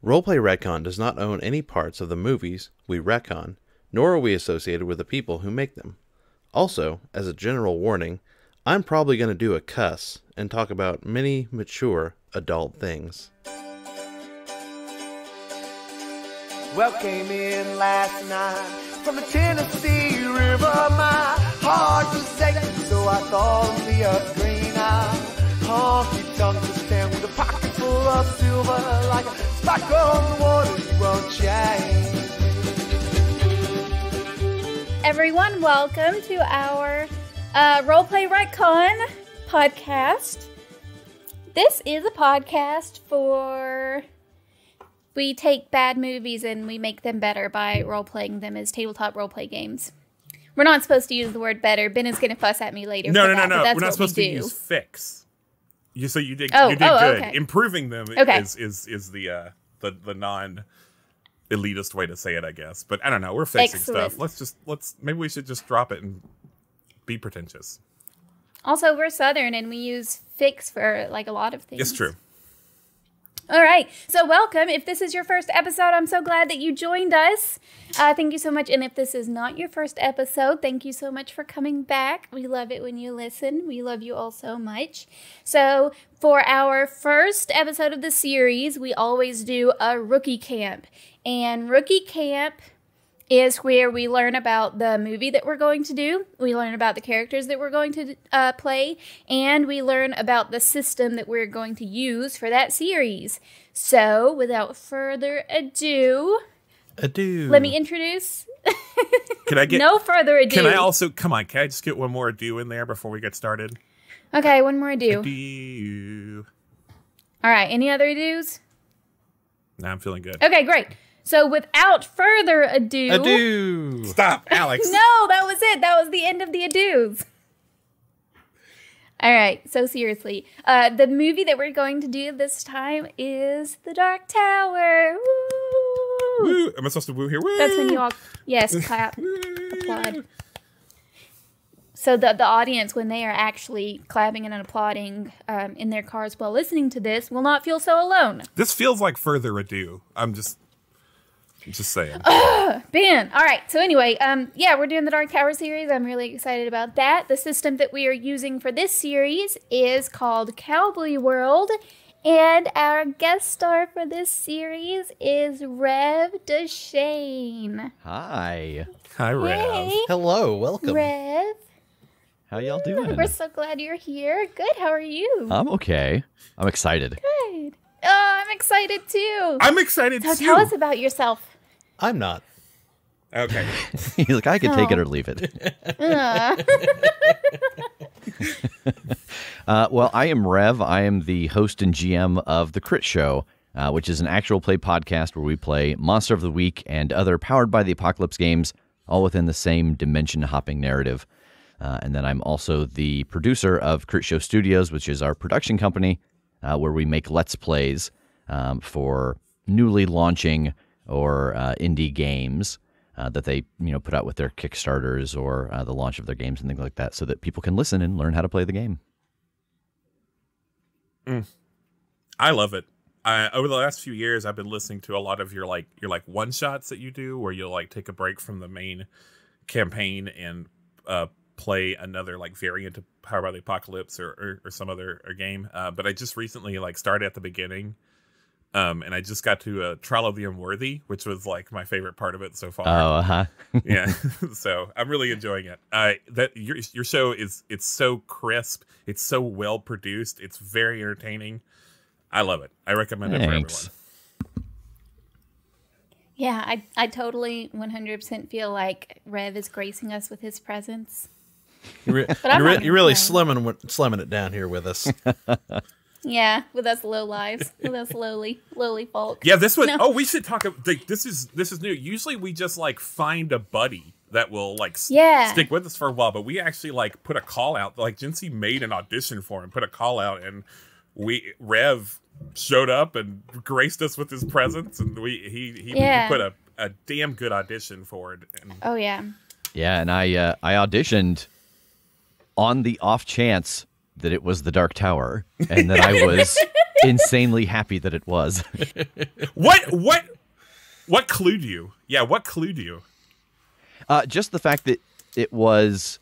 Roleplay Retcon does not own any parts of the movies we retcon, nor are we associated with the people who make them. Also, as a general warning, I'm probably going to do a cuss and talk about many mature adult things. Well, came in last night from the Tennessee River. My heart was aching, so I thought of the earth green. Honky tonk to stand with a pocket full of silver, like a sparkle on the water you won't change. Everyone, welcome to our Roleplay Retcon podcast. This is a podcast for... We take bad movies and we make them better by role-playing them as tabletop roleplay games. We're not supposed to use the word better. Ben is going to fuss at me later. No. That's We're not supposed to use fix. You did good. Okay. Improving them is the non-elitist way to say it, I guess. But I don't know. We're fixing stuff. Maybe we should just drop it and be pretentious. Also, we're Southern and we use fix for like a lot of things. It's true. All right, so welcome. If this is your first episode, I'm so glad that you joined us. Thank you so much. And if this is not your first episode, thank you so much for coming back. We love it when you listen. We love you all so much. So for our first episode of the series, we always do a rookie camp. And rookie camp is where we learn about the movie that we're going to do, we learn about the characters that we're going to play, and we learn about the system that we're going to use for that series. So, without further ado, let me introduce... Can I get... No further ado. Can I just get one more ado in there before we get started? Okay, one more ado. Ado. All right, any other ados? Nah, I'm feeling good. Okay, great. So without further ado... Stop, Alex. No, that was it. That was the end of the ados. All right, so seriously. The movie that we're going to do this time is The Dark Tower. Woo! Woo! Am I supposed to woo here? Woo! That's when you all... Yes, clap. Applaud. So the audience, when they are actually clapping and applauding in their cars while listening to this, will not feel so alone. This feels like further ado. I'm just saying. Ben. All right. So anyway, we're doing the Dark Tower series. I'm really excited about that. The system that we are using for this series is called Cowboy World. And our guest star for this series is Rev Deschain. Hi. Hi, Rev. Hey, Hello. Welcome. Rev. How y'all doing? We're so glad you're here. Good. How are you? I'm okay. I'm excited. Good. Oh, I'm excited too. I'm excited too. So tell us about yourself. I'm not. Okay. He's like, I can take it or leave it. Well, I am Rev. I am the host and GM of the Critshow, which is an actual play podcast where we play Monster of the Week and other Powered by the Apocalypse games, all within the same dimension-hopping narrative. And then I'm also the producer of Critshow Studios, which is our production company, where we make Let's Plays for newly launching or indie games that they put out with their Kickstarters or the launch of their games and things like that, so that people can listen and learn how to play the game. I love it. Over the last few years, I've been listening to a lot of your one shots that you do, where you'll take a break from the main campaign and play another variant of Power by the Apocalypse or some other game. But I just recently started at the beginning. And I just got to Trial of the Unworthy, which was my favorite part of it so far. Oh, Yeah. So I'm really enjoying it. That your show it's so crisp. It's so well produced. It's very entertaining. I love it. I recommend it for everyone. Yeah, I totally 100% feel like Rev is gracing us with his presence. You're really slimming it down here with us. Yeah, with us low lives, with us lowly folk. Yeah, this one. No. Oh, we should talk. This is new. Usually, we just find a buddy that will stick with us for a while. But we actually put a call out. Jincy made an audition for him, put a call out, and Rev showed up and graced us with his presence, and he put a damn good audition for it. And, oh yeah. Yeah, and I auditioned on the off chance that it was the Dark Tower, and that I was insanely happy that it was. What clued you? Yeah, what clued you? Just the fact that it was,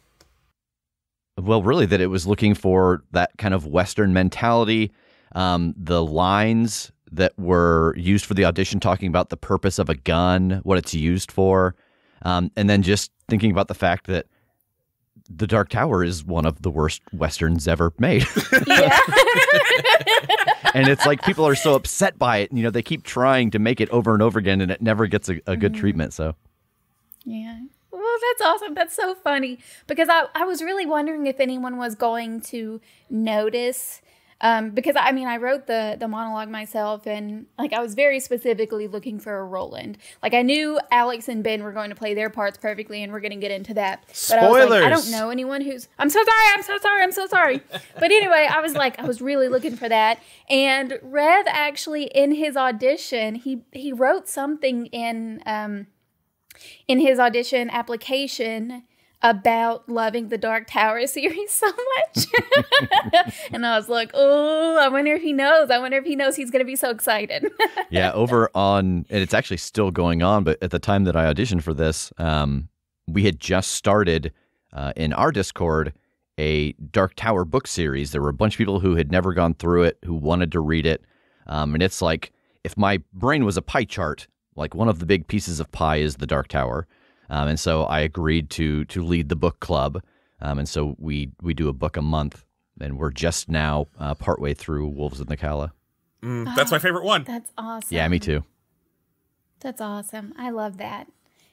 well, really that it was looking for that kind of Western mentality. The lines that were used for the audition talking about the purpose of a gun, what it's used for, and then just thinking about the fact that The Dark Tower is one of the worst Westerns ever made. Yeah. And it's like people are so upset by it. You know, they keep trying to make it over and over again, and it never gets a good treatment. So, Yeah. Well, that's awesome. That's so funny. Because I was really wondering if anyone was going to notice. Because, I mean, I wrote the monologue myself, and, like, I was very specifically looking for a Roland. Like, I knew Alex and Ben were going to play their parts perfectly, and we're going to get into that. But Spoilers! I was like, I don't know anyone who's... I'm so sorry. But anyway, I was really looking for that. And Rev actually, in his audition, he wrote something in his audition application about loving the Dark Tower series so much. And I was like, oh, I wonder if he knows. I wonder if he knows he's going to be so excited. yeah, over on, and it's actually still going on, but at the time that I auditioned for this, we had just started in our Discord a Dark Tower book series. There were a bunch of people who had never gone through it, who wanted to read it. And it's like, if my brain was a pie chart, like one of the big pieces of pie is the Dark Tower. And so I agreed to lead the book club. And so we do a book a month, and we're just now partway through Wolves in the Calla. That's my favorite one. That's awesome. Yeah, me too. That's awesome. I love that.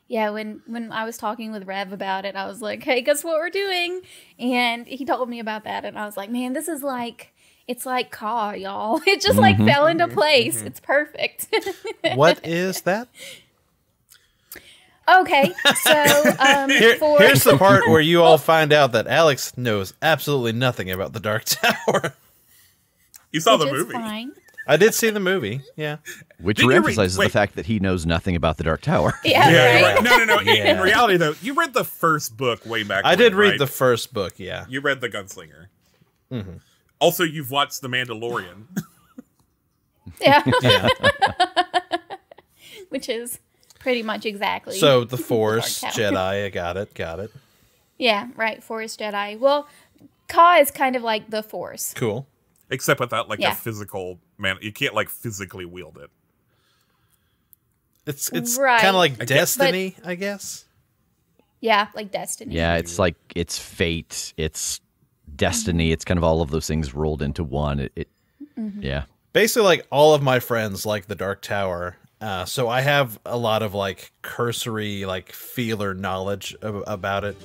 Yeah, when I was talking with Rev about it, I was like, hey, guess what we're doing? And he told me about that, and I was like, man, this is like, it's like Caw, y'all. It just like fell into place. It's perfect. What is that? Okay, so Here's the part where you all find out that Alex knows absolutely nothing about the Dark Tower. You saw the which is movie. fine. I did see the movie, yeah. Which Did you emphasizes read- the fact that he knows nothing about the Dark Tower. Yeah, Yeah, right. No. Yeah. In reality, though, you read the first book way back. I did when, read right? the first book, yeah. You read The Gunslinger. Mm-hmm. Also, you've watched The Mandalorian. Yeah. Yeah. Which is pretty much exactly. So the Force, Dark Tower. Jedi, I got it. Yeah, right. Force Jedi. Well, Caw is kind of like the Force. Cool. Except without like Yeah. a physical man. You can't like physically wield it. It's Right. kind of like But- Destiny, I guess. Yeah, like Destiny. Yeah, it's like, it's fate, it's destiny, it's kind of all of those things rolled into one. Yeah. Basically, like, all of my friends like the Dark Tower, so I have a lot of, like, cursory, like, feeler knowledge about it,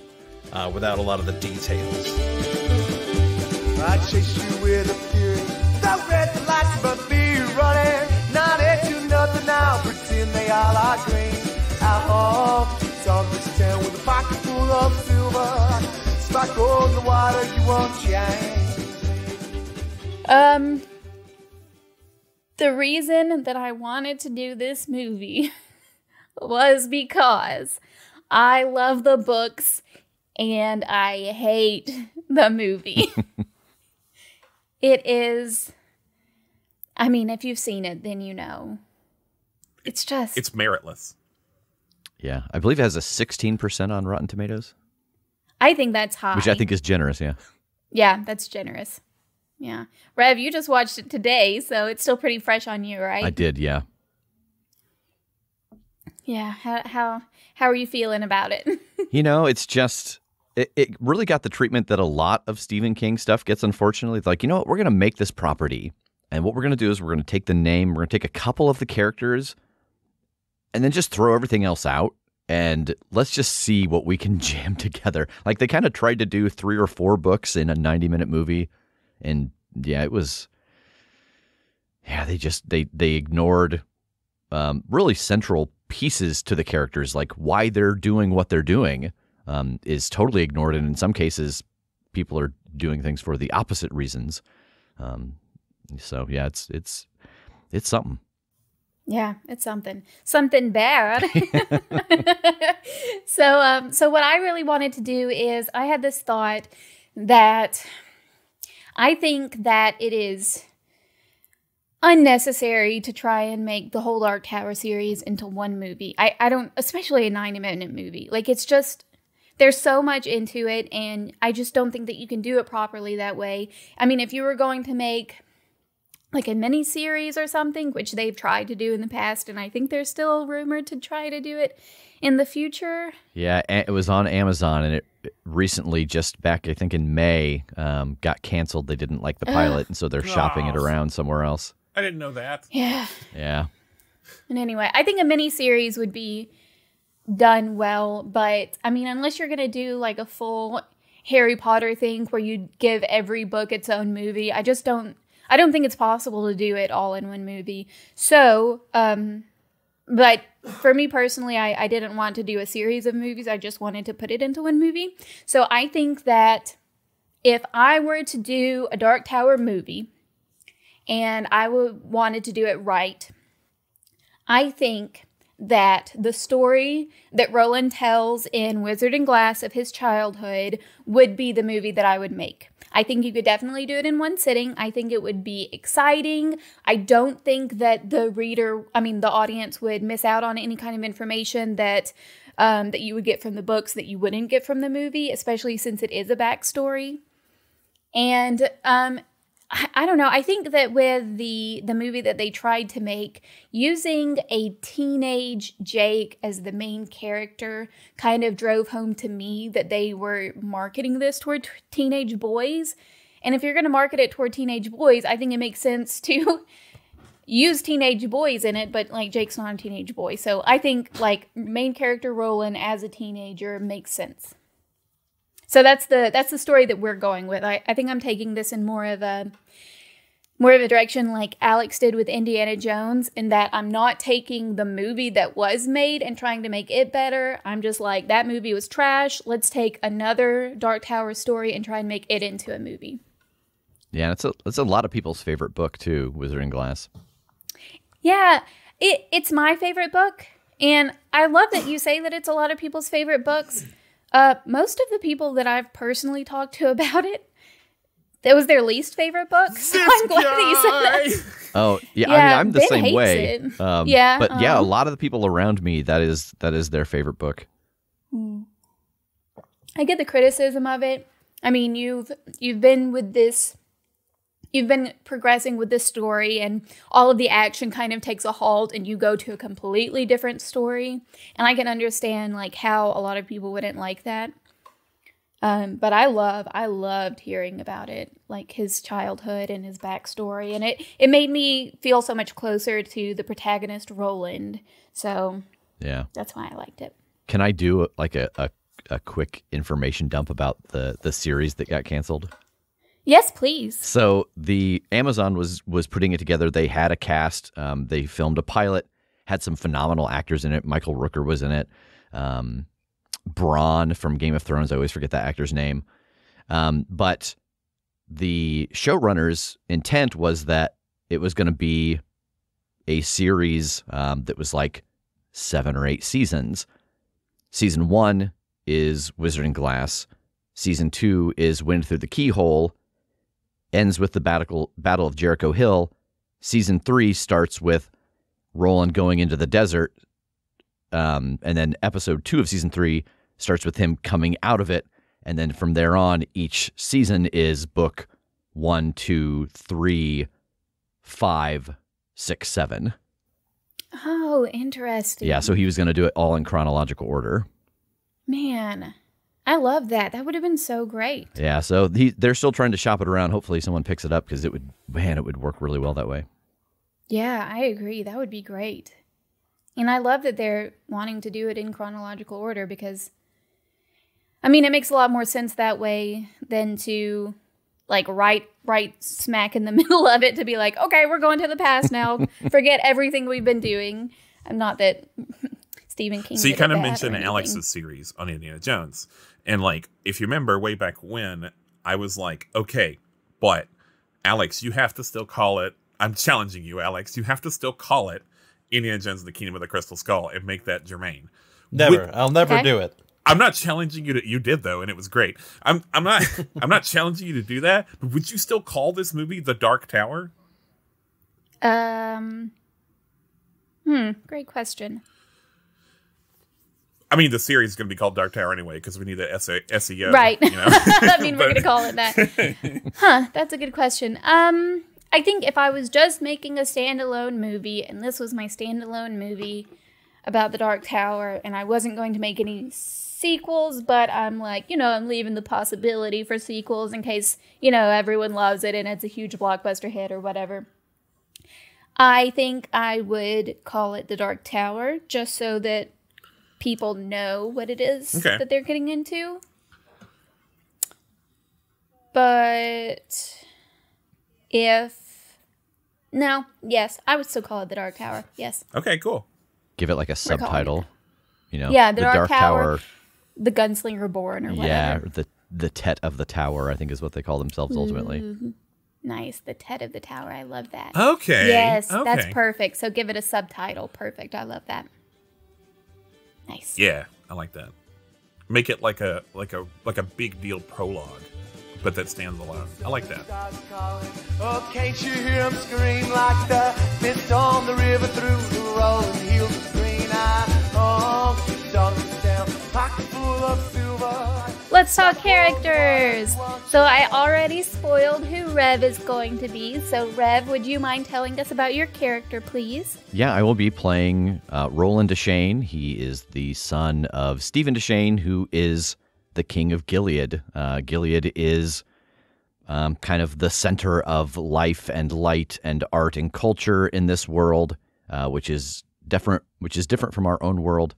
without a lot of the details. I chase you with a fury. The red lights but be running. Not into nothing now. Pretend they all are green. Out home, on this town with a pocket full of silver. Sparkle in the water, you won't change. The reason that I wanted to do this movie was because I love the books and I hate the movie. It is, I mean, if you've seen it, then you know. It's just... It's meritless. Yeah. I believe it has a 16% on Rotten Tomatoes, I think that's high. which I think is generous, yeah. Yeah, that's generous. Yeah. Rev, you just watched it today, so it's still pretty fresh on you, right? I did, yeah. Yeah. How are you feeling about it? You know, it's just, it really got the treatment that a lot of Stephen King stuff gets, unfortunately. It's like, you know what, we're going to make this property. And what we're going to do is we're going to take the name, we're going to take a couple of the characters, and then just throw everything else out. And let's just see what we can jam together. Like, they kind of tried to do 3 or 4 books in a 90-minute movie. And yeah, it was, yeah, they ignored really central pieces to the characters, like why they're doing what they're doing is totally ignored. And in some cases, people are doing things for the opposite reasons. So yeah, it's something. Yeah, it's something bad. So what I really wanted to do is I had this thought that I think that it is unnecessary to try and make the whole Dark Tower series into one movie. I don't, especially a 90-minute movie. Like, it's just, there's so much into it, and I just don't think that you can do it properly that way. I mean, if you were going to make like a mini series or something, which they've tried to do in the past, and I think they're still rumored to try to do it in the future. Yeah, it was on Amazon, and it recently, just back, I think in May, got canceled. They didn't like the pilot, and so they're shopping it around somewhere else. I didn't know that. Yeah. Yeah. And anyway, I think a mini series would be done well, but I mean, unless you're going to do like a full Harry Potter thing where you give every book its own movie, I don't think it's possible to do it all in one movie. So, but for me personally, I didn't want to do a series of movies. I just wanted to put it into one movie. So I think that if I were to do a Dark Tower movie and I wanted to do it right, I think that the story that Roland tells in Wizard and Glass of his childhood would be the movie that I would make. I think you could definitely do it in one sitting. I think it would be exciting. I don't think that the audience would miss out on any kind of information that that you would get from the books that you wouldn't get from the movie, especially since it is a backstory. And I don't know. I think that with the movie that they tried to make, using a teenage Jake as the main character kind of drove home to me that they were marketing this toward teenage boys. And if you're going to market it toward teenage boys, I think it makes sense to use teenage boys in it, but like Jake's not a teenage boy. So I think like main character Roland as a teenager makes sense. So that's the story that we're going with. I think I'm taking this in more of a direction like Alex did with Indiana Jones, in that I'm not taking the movie that was made and trying to make it better. I'm just like, that movie was trash. Let's take another Dark Tower story and try and make it into a movie. Yeah, it's a lot of people's favorite book too, Wizard and Glass. Yeah, it's my favorite book, and I love that you say that it's a lot of people's favorite books. Most of the people that I've personally talked to about it, that was their least favorite book. So I'm glad that you said that. Oh, yeah. Yeah, I mean, I'm the Ben same hates way. it. But yeah, a lot of the people around me, that is their favorite book. I get the criticism of it. I mean, you've been with this. You've been progressing with this story, and all of the action kind of takes a halt, and you go to a completely different story. And I can understand like how a lot of people wouldn't like that. But I loved hearing about it, like his childhood and his backstory, and it made me feel so much closer to the protagonist Roland. So yeah, that's why I liked it. Can I do like a quick information dump about the series that got canceled? Yes, please. So the Amazon was putting it together. They had a cast. They filmed a pilot, had some phenomenal actors in it. Michael Rooker was in it. Bronn from Game of Thrones. I always forget that actor's name. But the showrunner's intent was that it was going to be a series that was like 7 or 8 seasons. Season 1 is Wizard and Glass. Season 2 is Wind Through the Keyhole. Ends with the Battle of Jericho Hill. Season 3 starts with Roland going into the desert. And then episode 2 of season 3 starts with him coming out of it. And then from there on, each season is book 1, 2, 3, 5, 6, 7. Oh, interesting. Yeah, so he was going to do it all in chronological order. Man, I love that. That would have been so great. Yeah, so they're still trying to shop it around. Hopefully someone picks it up, because it would work really well that way. Yeah, I agree. That would be great. And I love that they're wanting to do it in chronological order, because, I mean, it makes a lot more sense that way than to, like, right smack in the middle of it to be like, okay, we're going to the past now. Forget everything we've been doing. Not that Stephen King. So you kind of mentioned anything. Alex's series on Indiana Jones. And, like, if you remember way back when, I was like, okay, but Alex, you have to still call it. I'm challenging you, Alex. You have to still call it Indiana Jones and the Kingdom of the Crystal Skull and make that germane. Never. I'll never do it. I'm not challenging you to. You did though, and it was great. I'm not. I'm not challenging you to do that. But would you still call this movie The Dark Tower? Great question. I mean, the series is going to be called Dark Tower anyway because we need the SEO. Right. You know? I mean, we're going to call it that. That's a good question. I think if I was just making a standalone movie, and this was my standalone movie about the Dark Tower, and I wasn't going to make any sequels, but I'm like, I'm leaving the possibility for sequels in case, everyone loves it and it's a huge blockbuster hit or whatever. I think I would call it the Dark Tower just so that people know what it is that they're getting into. But yes, I would still call it the Dark Tower. Yes. Okay, cool. Give it like a subtitle. Yeah, the Dark Tower, the Gunslinger Born or whatever. Yeah, the Tet of the Tower, I think is what they call themselves ultimately. Nice, the Tet of the Tower. I love that. Okay. Yes, that's perfect. So give it a subtitle. Perfect. I love that. Nice. Yeah, I like that. Make it like a big deal prologue, but that stands alone. I like that. Oh, can't you hear them scream like the mist on the river through the rolling hills of green? Darkness down, pocket full of silver. Let's talk characters. So I already spoiled who Rev is going to be. So Rev, would you mind telling us about your character, please? Yeah, I will be playing Roland Deschain. He is the son of Stephen Deschain, who is the king of Gilead. Gilead is kind of the center of life and light and art and culture in this world, which is different from our own world.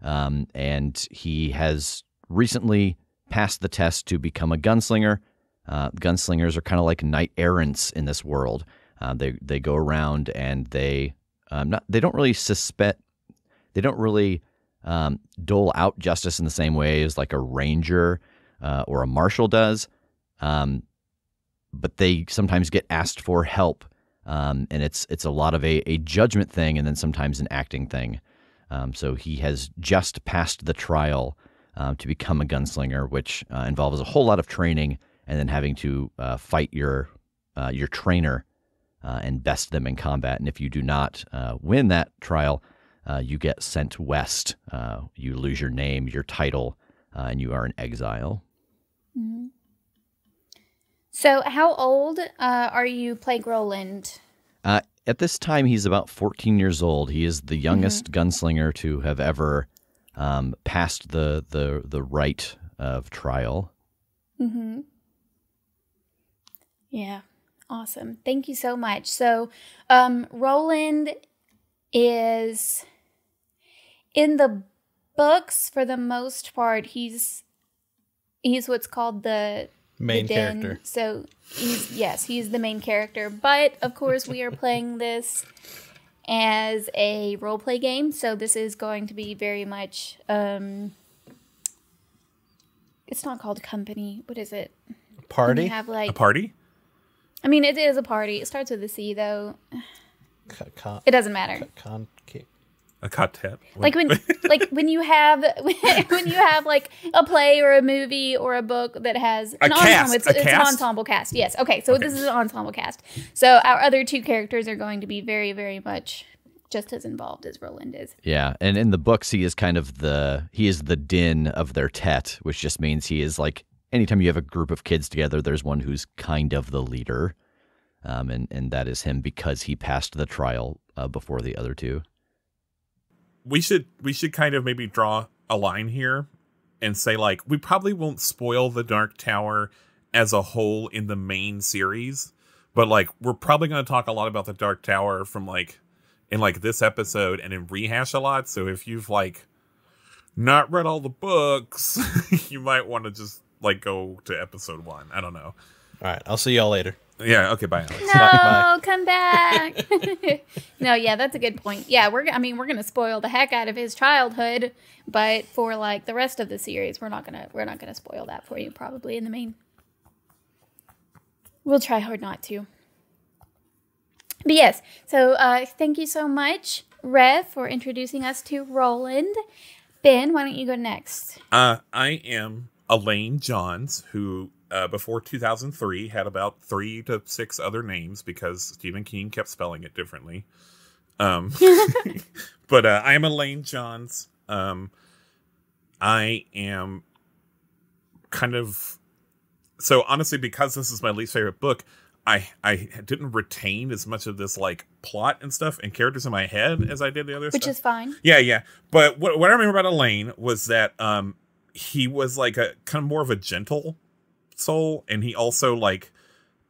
And he has recently passed the test to become a gunslinger. Gunslingers are kind of like knight errants in this world. They go around and they don't really dole out justice in the same way as like a ranger or a marshal does. But they sometimes get asked for help, and it's a lot of a judgment thing, and then sometimes an acting thing. So he has just passed the trial to become a gunslinger, which involves a whole lot of training, and then having to fight your trainer and best them in combat. And if you do not win that trial, you get sent west. You lose your name, your title, and you are in exile. Mm-hmm. So how old are you playing Roland? At this time, he's about 14 years old. He is the youngest gunslinger to have ever passed the rite of trial. Mm-hmm. Yeah, awesome. Thank you so much. So Roland is, in the books, for the most part, he's what's called the main character. So he's the main character. But of course, we are playing this as a role play game. So this is going to be very much. It's not called company. What is it? Party. Have like A party? I mean, it is a party. It starts with a C, though. It doesn't matter. A quartet. Like when you have like a play or a movie or a book that has an ensemble. It's an ensemble cast. Yes. Okay. So this is an ensemble cast. So our other two characters are going to be very, very much just as involved as Roland is. Yeah, and in the books, he is kind of the din of their tet, which just means he is like, anytime you have a group of kids together, there's one who's kind of the leader, and that is him because he passed the trial before the other two. We should kind of maybe draw a line here and say, like, we probably won't spoil the Dark Tower as a whole in the main series, but like we're probably going to talk a lot about the Dark Tower from like in like this episode and in rehash a lot. So if you've like not read all the books, you might want to just like go to episode 1. I don't know. All right, I'll see y'all later. Yeah, okay, bye, Alex. No, Bye. come back. No, yeah, that's a good point. Yeah, we're going to spoil the heck out of his childhood, but for like the rest of the series, we're not going to spoil that for you probably in the main. We'll try hard not to. But yes, so thank you so much, Rev, for introducing us to Roland. Ben, why don't you go next? I am Elaine Johns, who before 2003 had about 3 to 6 other names because Stephen King kept spelling it differently. But I am Elaine Johns. I am kind of... So honestly, because this is my least favorite book, I didn't retain as much of this like plot and stuff and characters in my head as I did the other stuff. Which is fine. Yeah. But what I remember about Elaine was that he was like a kind of more of a gentle soul, and he also like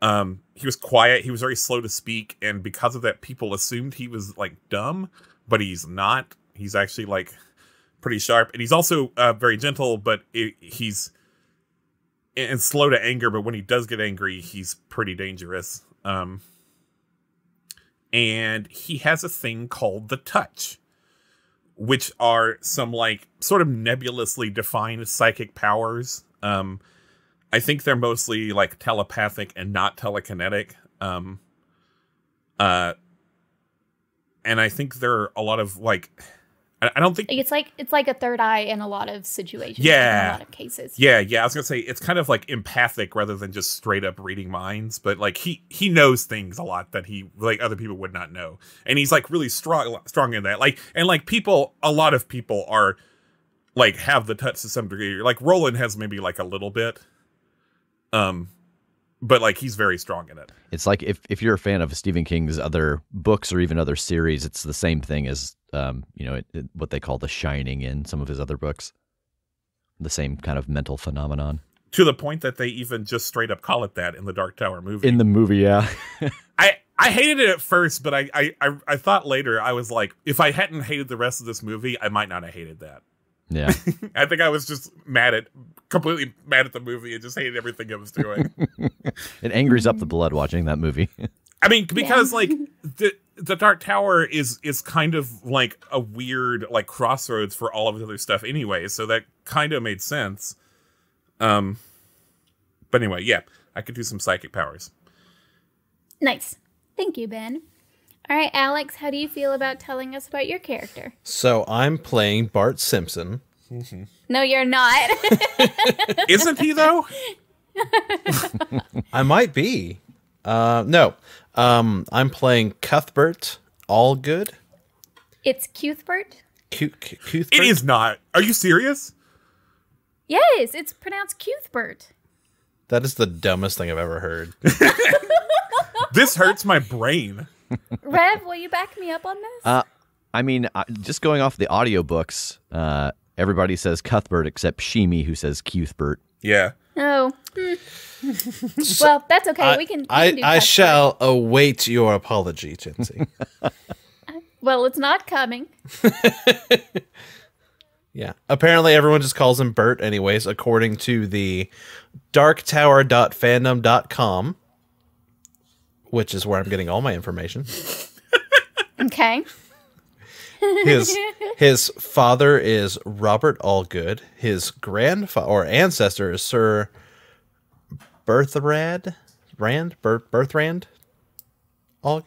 he was quiet, he was very slow to speak, and because of that people assumed he was like dumb, but he's not. He's actually like pretty sharp, and he's also very gentle, but he's and slow to anger, but when he does get angry, he's pretty dangerous. And he has a thing called the touch, which are some like sort of nebulously defined psychic powers. I think they're mostly like telepathic and not telekinetic. And I think there are a lot of like, I don't think it's like a third eye in a lot of situations. Yeah. In a lot of cases. Yeah. I was gonna say it's kind of like empathic rather than just straight up reading minds. But like he knows things a lot that he like other people would not know, and he's like really strong in that. Like and like people, a lot of people are like have the touch to some degree. Like Roland has maybe like a little bit, but like he's very strong in it. It's like if you're a fan of Stephen King's other books or even other series, it's the same thing as what they call The Shining in some of his other books. The same kind of mental phenomenon. To the point that they even just straight up call it that in the Dark Tower movie. In the movie, yeah. I hated it at first, but I thought later, I was like, if I hadn't hated the rest of this movie, I might not have hated that. Yeah. I think I was just completely mad at the movie and just hated everything it was doing. It angers up the blood watching that movie. I mean, because like the Dark Tower is kind of like a weird like crossroads for all of the other stuff anyway, so that kind of made sense. But anyway, yeah, I could do some psychic powers. Nice. Thank you, Ben. All right, Alex, how do you feel about telling us about your character? So I'm playing Bart Simpson. Mm-hmm. No, you're not. Isn't he, though? I might be. No. I'm playing Cuthbert Allgood. It's Cuthbert? Cuthbert? It is not. Are you serious? Yes, it's pronounced Cuthbert. That is the dumbest thing I've ever heard. This hurts my brain. Rev, will you back me up on this? I mean, just going off the audiobooks, everybody says Cuthbert except Sheemy, who says Cuthbert. Yeah. Oh. Well, that's okay. We can do I Cuthbert. shall await your apology, Chintzy. Well, it's not coming. Yeah. Apparently everyone just calls him Bert anyways, according to the darktower.fandom.com, which is where I'm getting all my information. Okay. His father is Robert Allgood. His grandfather or ancestor is Sir Berthrand Allgood.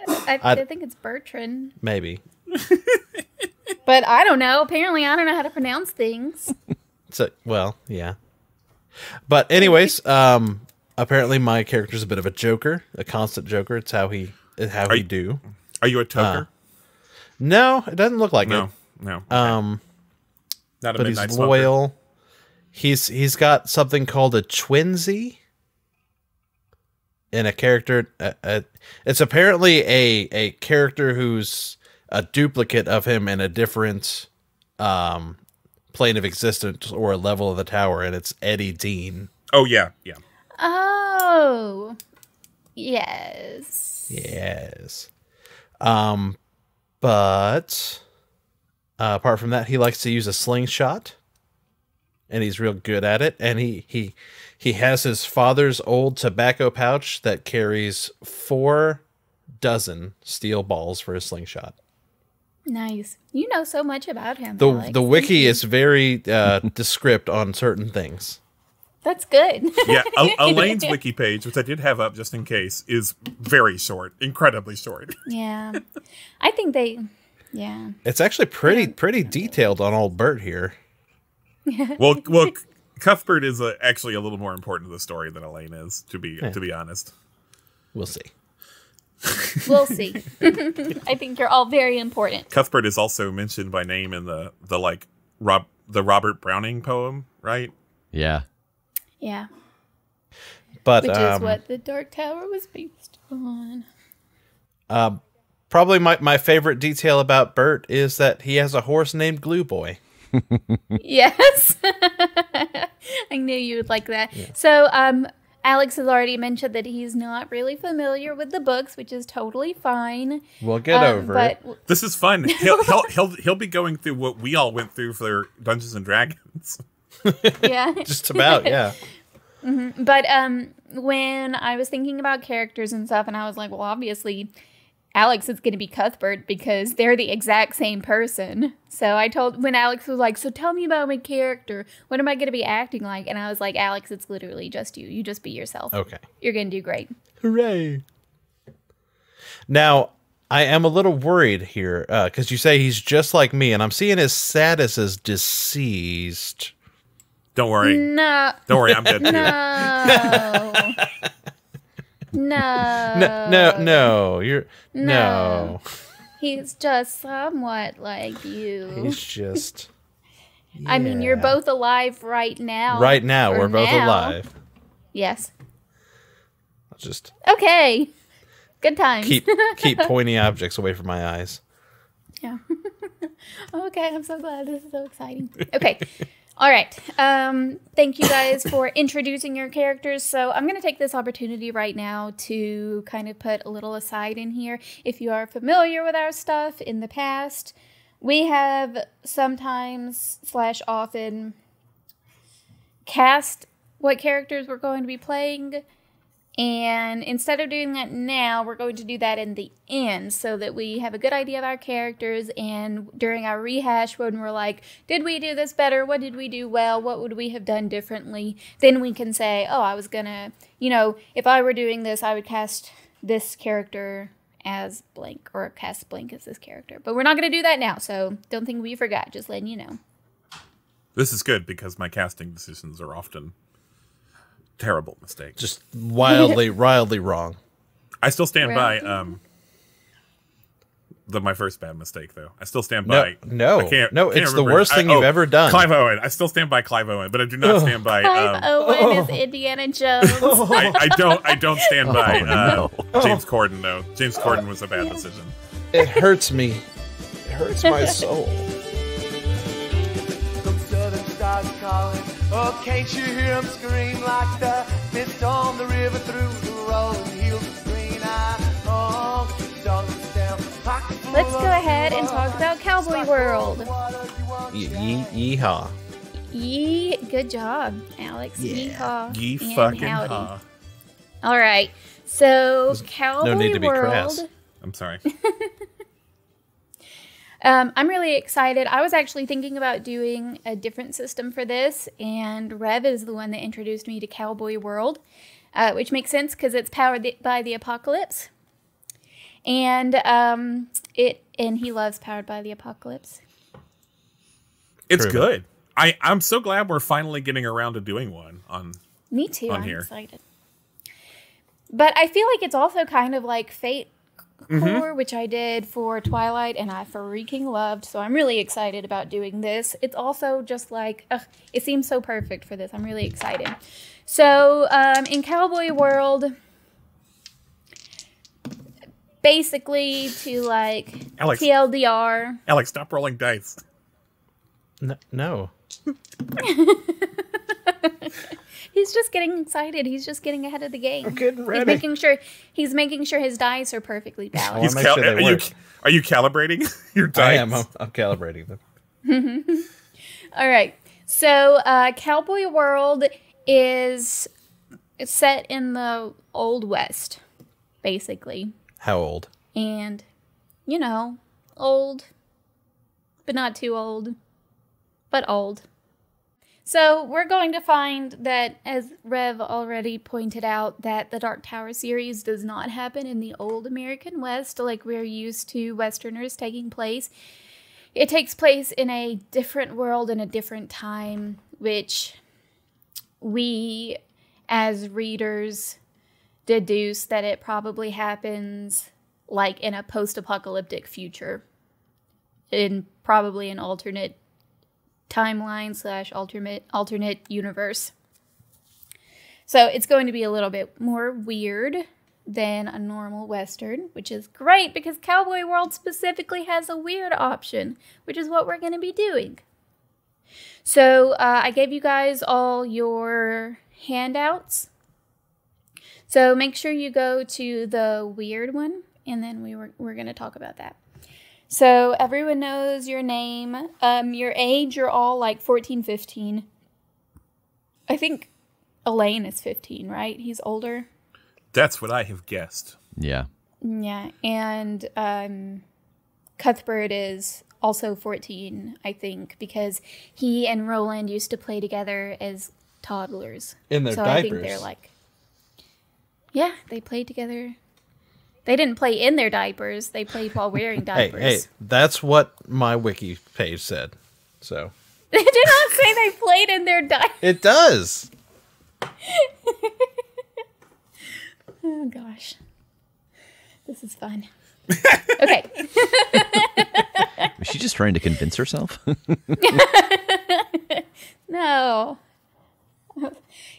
I think it's Bertrand. Maybe. But I don't know. Apparently, I don't know how to pronounce things. So, well, yeah. But anyways, apparently my character's a bit of a joker, a constant joker. It's how he do. Are you a toker? No, it doesn't look like it. No. Okay. Not a but midnight he's smoker. loyal. He's got something called a twinsy. And a character, it's apparently a character who's a duplicate of him in a different plane of existence or a level of the tower, and it's Eddie Dean. Oh, yeah. Oh. Yes. Yes. But apart from that, he likes to use a slingshot, and he's real good at it. And he has his father's old tobacco pouch that carries 4 dozen steel balls for his slingshot. Nice. You know so much about him. The Alex. wiki is very descript on certain things. That's good. Yeah, Elaine's wiki page, which I did have up just in case, is very short, incredibly short. Yeah. I think yeah. It's actually pretty detailed on old Bert here. Well, Cuthbert is actually a little more important to the story than Elaine is, to be honest. We'll see. We'll see. I think you're all very important. Cuthbert is also mentioned by name in the Robert Browning poem, right? Yeah. Yeah. But Which is what the Dark Tower was based on. Probably my favorite detail about Bert is that he has a horse named Glue Boy. Yes. I knew you would like that. Yeah. So, Alex has already mentioned that he's not really familiar with the books, which is totally fine. We'll get over it. This is fun. He'll be going through what we all went through for Dungeons and Dragons. Yeah. Just about, yeah. Mm-hmm. But when I was thinking about characters and stuff, and I was like, well, obviously Alex is going to be Cuthbert because they're the exact same person. So when Alex was like, so tell me about my character. What am I going to be acting like? And I was like, Alex, it's literally just you. You just be yourself. Okay. You're going to do great. Hooray. Now, I am a little worried here because you say he's just like me, and I'm seeing his status as deceased. Don't worry. No. Don't worry, I'm dead too. No. You're no. He's just somewhat like you. He's just. Yeah. I mean, you're both alive right now. Right now, we're both alive. Yes. I'll just okay. Good times. Keep pointy objects away from my eyes. Yeah. Okay, I'm so glad. This is so exciting. Okay. All right. Thank you guys for introducing your characters. So I'm going to take this opportunity right now to kind of put a little aside in here. If you are familiar with our stuff in the past, we have sometimes / often cast what characters we're going to be playing. And instead of doing that now, we're going to do that in the end so that we have a good idea of our characters. And during our rehash, when we're like, did we do this better? What did we do well? What would we have done differently? Then we can say, oh, I was going to, if I were doing this, I would cast this character as blank or cast blank as this character. But we're not going to do that now. So don't think we forgot. Just letting you know. This is good because my casting decisions are often terrible mistakes. Just wildly wrong. I still stand by my first bad mistake, though. I still stand by. No, I can't it's the remember. worst thing you've ever done. Clive Owen. I still stand by Clive Owen, but I do not stand by. Clive Owen is Indiana Jones. I don't stand by no. James Corden, though. James Corden was a bad decision. It hurts me. It hurts my soul. Some southern stars calling. Oh, can't you hear them scream like the mist on the river through the rolling hills of green? Let's go ahead and talk about Cowboy World. Yeehaw. Good job, Alex. Yeah. Yeehaw. Ye and fucking howdy. ha. All right. So, Cowboy no need to be World. crass. I'm sorry. I'm really excited. I was actually thinking about doing a different system for this, and Rev is the one that introduced me to Cowboy World, which makes sense because it's powered by the apocalypse, and he loves Powered by the Apocalypse. It's good. I'm so glad we're finally getting around to doing one on. Me too. I'm excited. But I feel like it's also kind of like Fate Core, which I did for Twilight, and I freaking loved. So I'm really excited about doing this. It's also just like, it seems so perfect for this. I'm really excited. So in Cowboy World, basically to like Alex, TLDR. Alex, stop rolling dice. No. He's just getting excited. He's just getting ahead of the game. I'm getting ready. He's making sure his dice are perfectly balanced. Are you calibrating your dice? I am. I'm calibrating them. All right. So Cowboy World is set in the Old West, basically. How old? And, old, but not too old, but old. So we're going to find that, as Rev already pointed out, that the Dark Tower series does not happen in the old American West like we're used to Westerners taking place. It takes place in a different world and a different time, which we as readers deduce that it probably happens like in a post-apocalyptic future, in probably an alternate timeline / alternate universe. So it's going to be a little bit more weird than a normal Western, which is great because Cowboy World specifically has a weird option, which is what we're going to be doing. So I gave you guys all your handouts. So make sure you go to the weird one, and then we're going to talk about that. So everyone knows your name, your age. You're all like 14, 15. I think Elaine is 15, right? He's older. That's what I have guessed. Yeah. Yeah, and Cuthbert is also 14, I think, because he and Roland used to play together as toddlers. In their so diapers. I think they're like, yeah, they played together. They didn't play in their diapers. They played while wearing diapers. Hey, that's what my wiki page said. So They did not say they played in their diapers. it does. Oh, gosh. This is fun. Okay. Is she just trying to convince herself? No.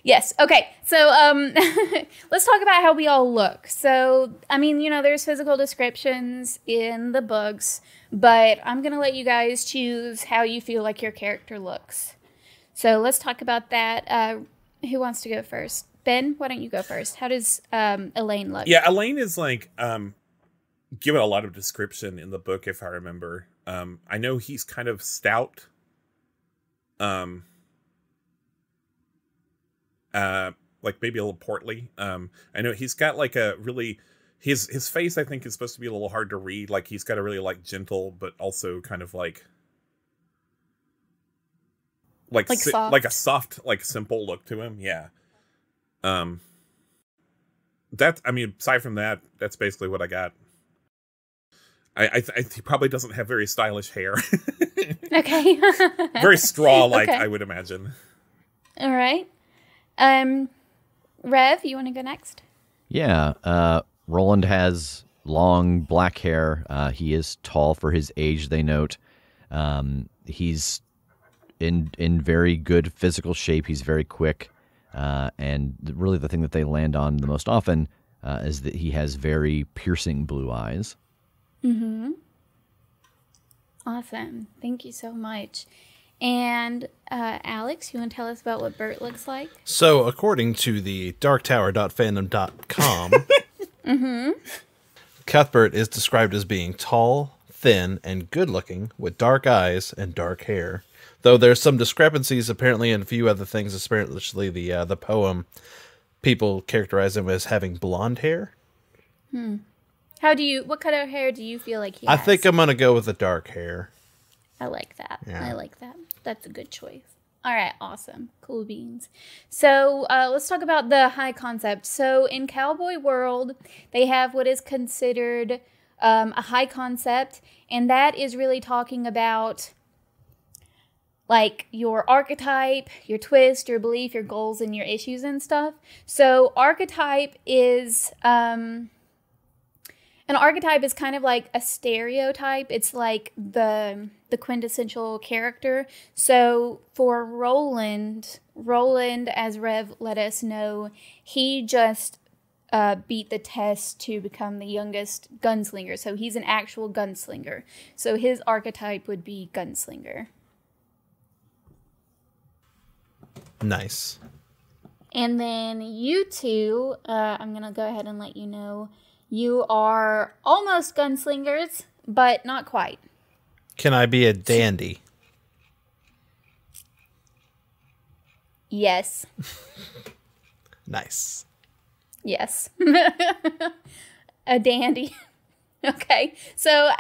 Yes. Okay. So, let's talk about how we all look. So, I mean, there's physical descriptions in the books, but I'm going to let you guys choose how you feel like your character looks. So let's talk about that. Who wants to go first? Ben, why don't you go first? How does Elaine look? Yeah, Elaine is like given a lot of description in the book, if I remember. I know he's kind of stout. Like maybe a little portly. I know he's got like a really his face I think is supposed to be a little hard to read. Like he's got a really like gentle but also kind of like soft. like a soft, like simple look to him. Yeah. Aside from that, that's basically what I got. He probably doesn't have very stylish hair. Okay. Very straw-like, Okay. I would imagine. All right. Rev, you want to go next? Yeah. Roland has long black hair. He is tall for his age, they note. He's in very good physical shape. He's very quick. And really the thing that they land on the most often is that he has very piercing blue eyes. Mm-hmm. Awesome. Thank you so much. And Alex, you want to tell us about what Bert looks like? So, according to the darktower.fandom.com, Mm-hmm. Cuthbert is described as being tall, thin, and good-looking with dark eyes and dark hair. Though there's some discrepancies apparently in a few other things, especially the poem. People characterize him as having blonde hair. What kind of hair do you feel like he has? I think I'm going to go with the dark hair. I like that. Yeah. I like that. That's a good choice. All right, awesome. Cool beans. So let's talk about the high concept. So in Cowboy World, they have what is considered a high concept, and that is really talking about like your archetype, your twist, your belief, your goals, and your issues and stuff. So archetype is an archetype is kind of like a stereotype. It's like the quintessential character. So for Roland, as Rev let us know, he just beat the test to become the youngest gunslinger. So he's an actual gunslinger. So his archetype would be gunslinger. Nice. And then you two, I'm going to go ahead and let you know, you are almost gunslingers, but not quite. Can I be a dandy? Yes. Nice. Yes. A dandy. Okay. So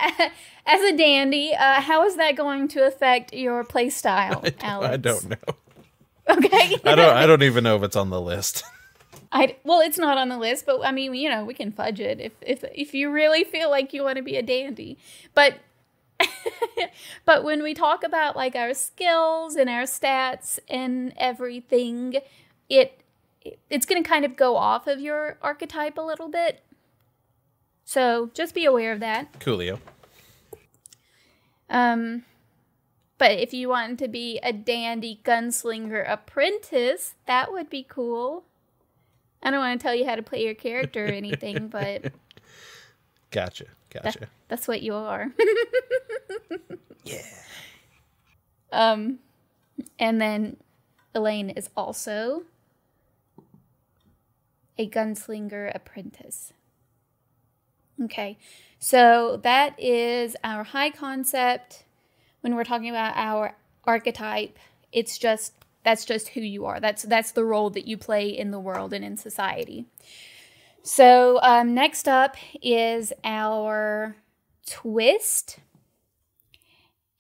as a dandy, how is that going to affect your play style, Alex? I don't know. Okay. I don't even know if it's on the list. Well, it's not on the list, but I mean, we can fudge it if you really feel like you want to be a dandy. But but when we talk about like our skills and our stats and everything, it's going to kind of go off of your archetype a little bit. So just be aware of that. Coolio. But if you want to be a dandy gunslinger apprentice, that would be cool. I don't want to tell you how to play your character or anything, but... Gotcha. That's what you are. Yeah. And then Elaine is also a gunslinger apprentice. Okay, so that is our high concept. When we're talking about our archetype, that's just who you are. That's the role that you play in the world and in society. So next up is our twist.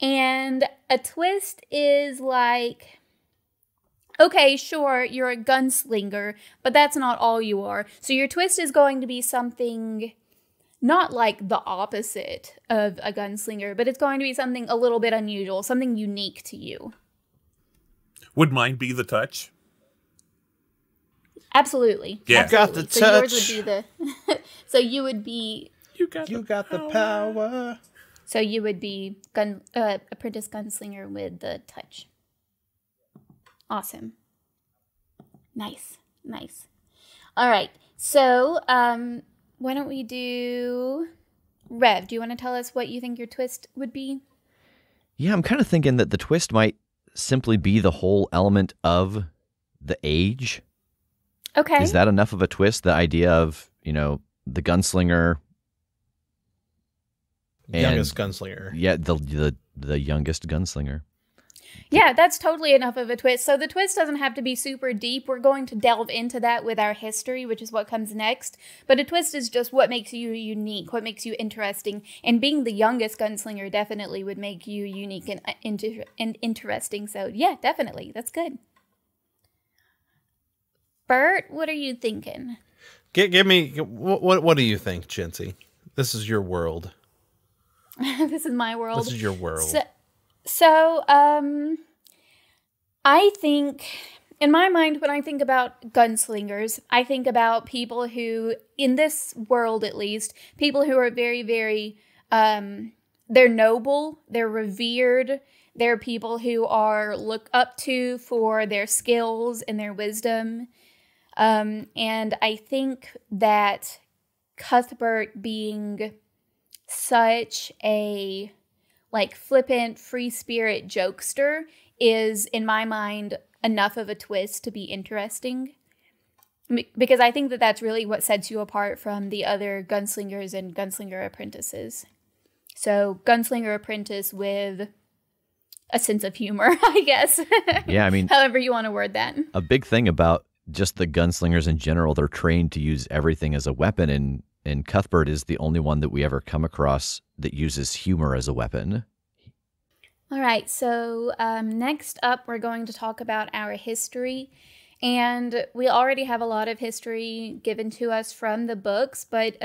And a twist is like, okay, sure, you're a gunslinger, but that's not all you are. So your twist is going to be something not like the opposite of a gunslinger, but it's going to be something a little bit unusual, something unique to you. Would mine be the touch? Absolutely. Yeah. You got the touch. So yours would be the... so you would be... You got the power. So you would be apprentice gunslinger with the touch. Awesome. Nice. All right. So why don't we do... Rev, do you want to tell us what you think your twist would be? Yeah, I'm kind of thinking that the twist might simply be the whole element of the age. Okay. Is that enough of a twist? The idea of, the gunslinger... Youngest gunslinger. Yeah, the youngest gunslinger. Yeah, that's totally enough of a twist. So the twist doesn't have to be super deep. We're going to delve into that with our history, which is what comes next. But a twist is just what makes you unique, what makes you interesting. And being the youngest gunslinger definitely would make you unique and interesting. So yeah, definitely. That's good. Bert, what are you thinking? Give me, what do you think, Chintzy? This is your world. This is my world. This is your world. So, I think, in my mind, when I think about gunslingers, I think about people who, in this world at least, people who are very, very, they're noble, they're revered, they're people who are looked up to for their skills and their wisdom. And I think that Cuthbert being such a flippant free spirit jokester is, in my mind, enough of a twist to be interesting, because I think that that's really what sets you apart from the other gunslingers and gunslinger apprentices. So gunslinger apprentice with a sense of humor, I guess. Yeah, I mean, however you want to word that. A big thing about just the gunslingers in general, they're trained to use everything as a weapon, and Cuthbert is the only one that we ever come across that uses humor as a weapon. All right, so next up, we're going to talk about our history. And we already have a lot of history given to us from the books, but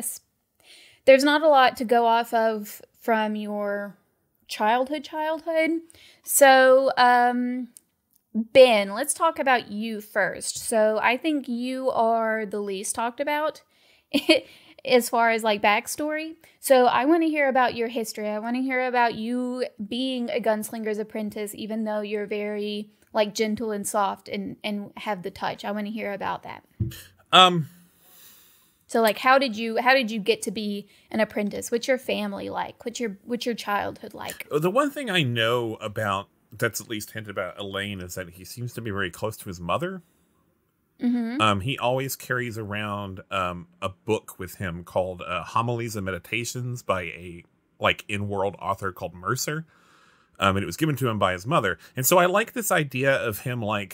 there's not a lot to go off of from your childhood. So, Ben, let's talk about you first. So I think you are the least talked about as far as backstory. So I want to hear about your history. I want to hear about you being a gunslinger's apprentice, even though you're very gentle and soft and have the touch. I want to hear about that. So how did you get to be an apprentice? What's your family like? What's your childhood like? The one thing I know about that's at least hinted about Elaine is that he seems to be very close to his mother. Mm-hmm. He always carries around a book with him called Homilies and Meditations by a in-world author called Mercer. And it was given to him by his mother. And so I like this idea of him I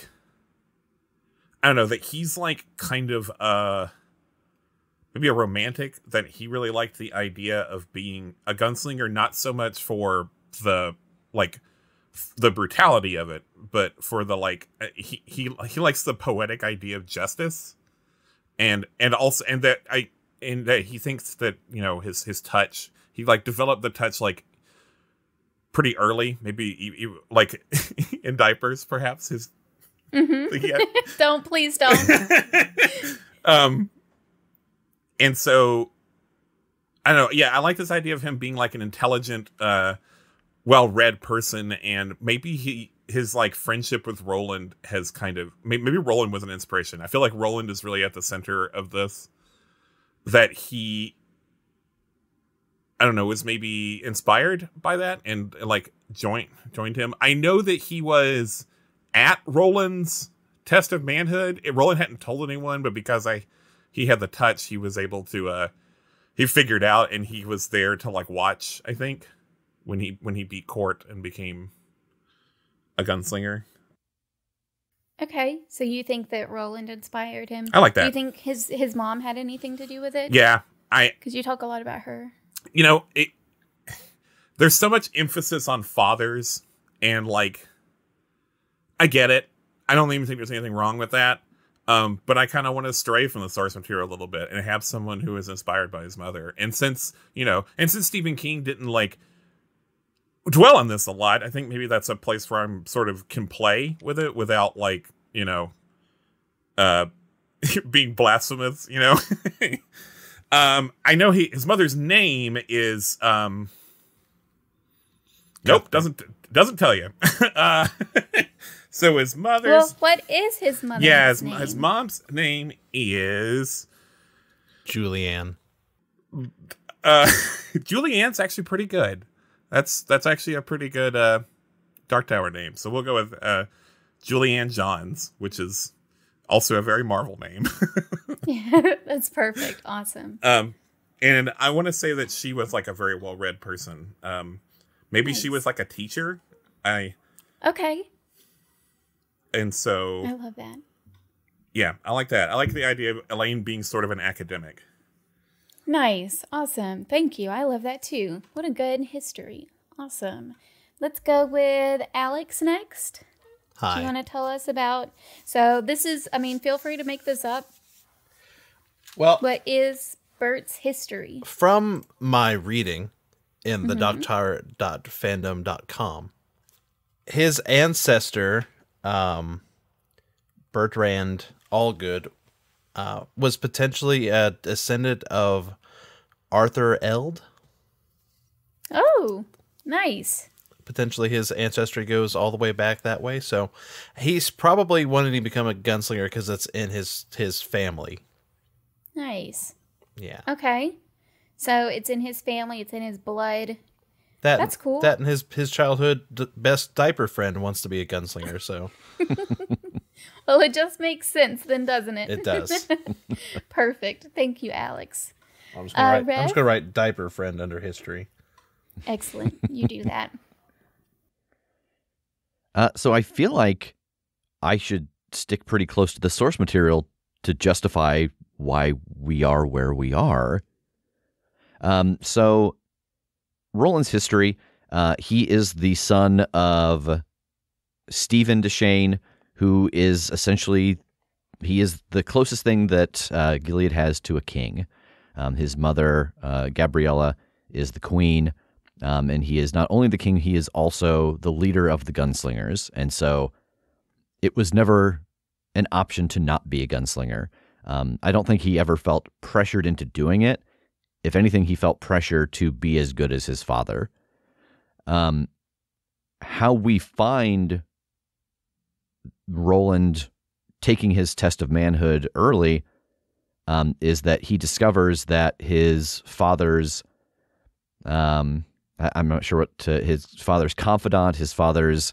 don't know, that he's kind of maybe a romantic, that he really liked the idea of being a gunslinger, not so much for the brutality of it, but for the he likes the poetic idea of justice, and that he thinks that his touch, he developed the touch pretty early, maybe in diapers perhaps. Mm-hmm. Don't, please don't. And so, I don't know. Yeah, I like this idea of him being like an intelligent, well-read person, and maybe his like friendship with Roland has kind of maybe Roland was an inspiration. I feel like Roland is really at the center of this. That he, I don't know, was maybe inspired by that and like joined him. I know that he was at Roland's test of manhood. Roland hadn't told anyone, but because he had the touch, he was able to he figured out, and he was there to like watch, I think, when he beat Court and became a gunslinger. Okay, so you think that Roland inspired him? I like that. Do you think his mom had anything to do with it? Yeah, because you talk a lot about her. You know, there's so much emphasis on fathers, and like, I get it. I don't even think there's anything wrong with that. But I kind of want to stray from the source material a little bit and have someone who is inspired by his mother. And since Stephen King didn't like dwell on this a lot, I think maybe that's a place where I'm sort of can play with it without like, being blasphemous, I know his mother's name is, nope, doesn't tell you. So his mother's... Well, what is his mother's name? Yeah, his mom's name is... Julianne. Julianne's actually pretty good. That's actually a pretty good Dark Tower name. So we'll go with Julianne Johns, which is also a very Marvel name. Yeah, that's perfect. Awesome. And I want to say that she was like a very well-read person. Maybe nice. She was like a teacher. Okay. And so... I love that. Yeah, I like that. I like the idea of Elaine being sort of an academic. Nice. Awesome. Thank you. I love that too. What a good history. Awesome. Let's go with Alex next. Hi. Do you want to tell us about... So this is... feel free to make this up. Well... What is Bert's history? From my reading in the doctor.fandom.com, his ancestor, Bertrand Allgood, was potentially a descendant of Arthur Eld. Oh, nice. Potentially his ancestry goes all the way back that way. So he's probably wanting to become a gunslinger because it's in his family. Nice. Yeah. Okay. So it's in his family. It's in his blood. That's cool. That and his childhood best diaper friend wants to be a gunslinger. So. Well, it just makes sense then, doesn't it? It does. Perfect. Thank you, Alex. I'm just going to write diaper friend under history. Excellent. You do that. So I feel like I should stick pretty close to the source material to justify why we are where we are. So Roland's history, he is the son of Rev Deschain, who is essentially, he is the closest thing that Gilead has to a king. His mother, Gabriella, is the queen, and he is not only the king, he is also the leader of the gunslingers. And so it was never an option to not be a gunslinger. I don't think he ever felt pressured into doing it. If anything, he felt pressure to be as good as his father. How we find Roland taking his test of manhood early is that he discovers that his father's, I'm not sure what his father's confidant, his father's,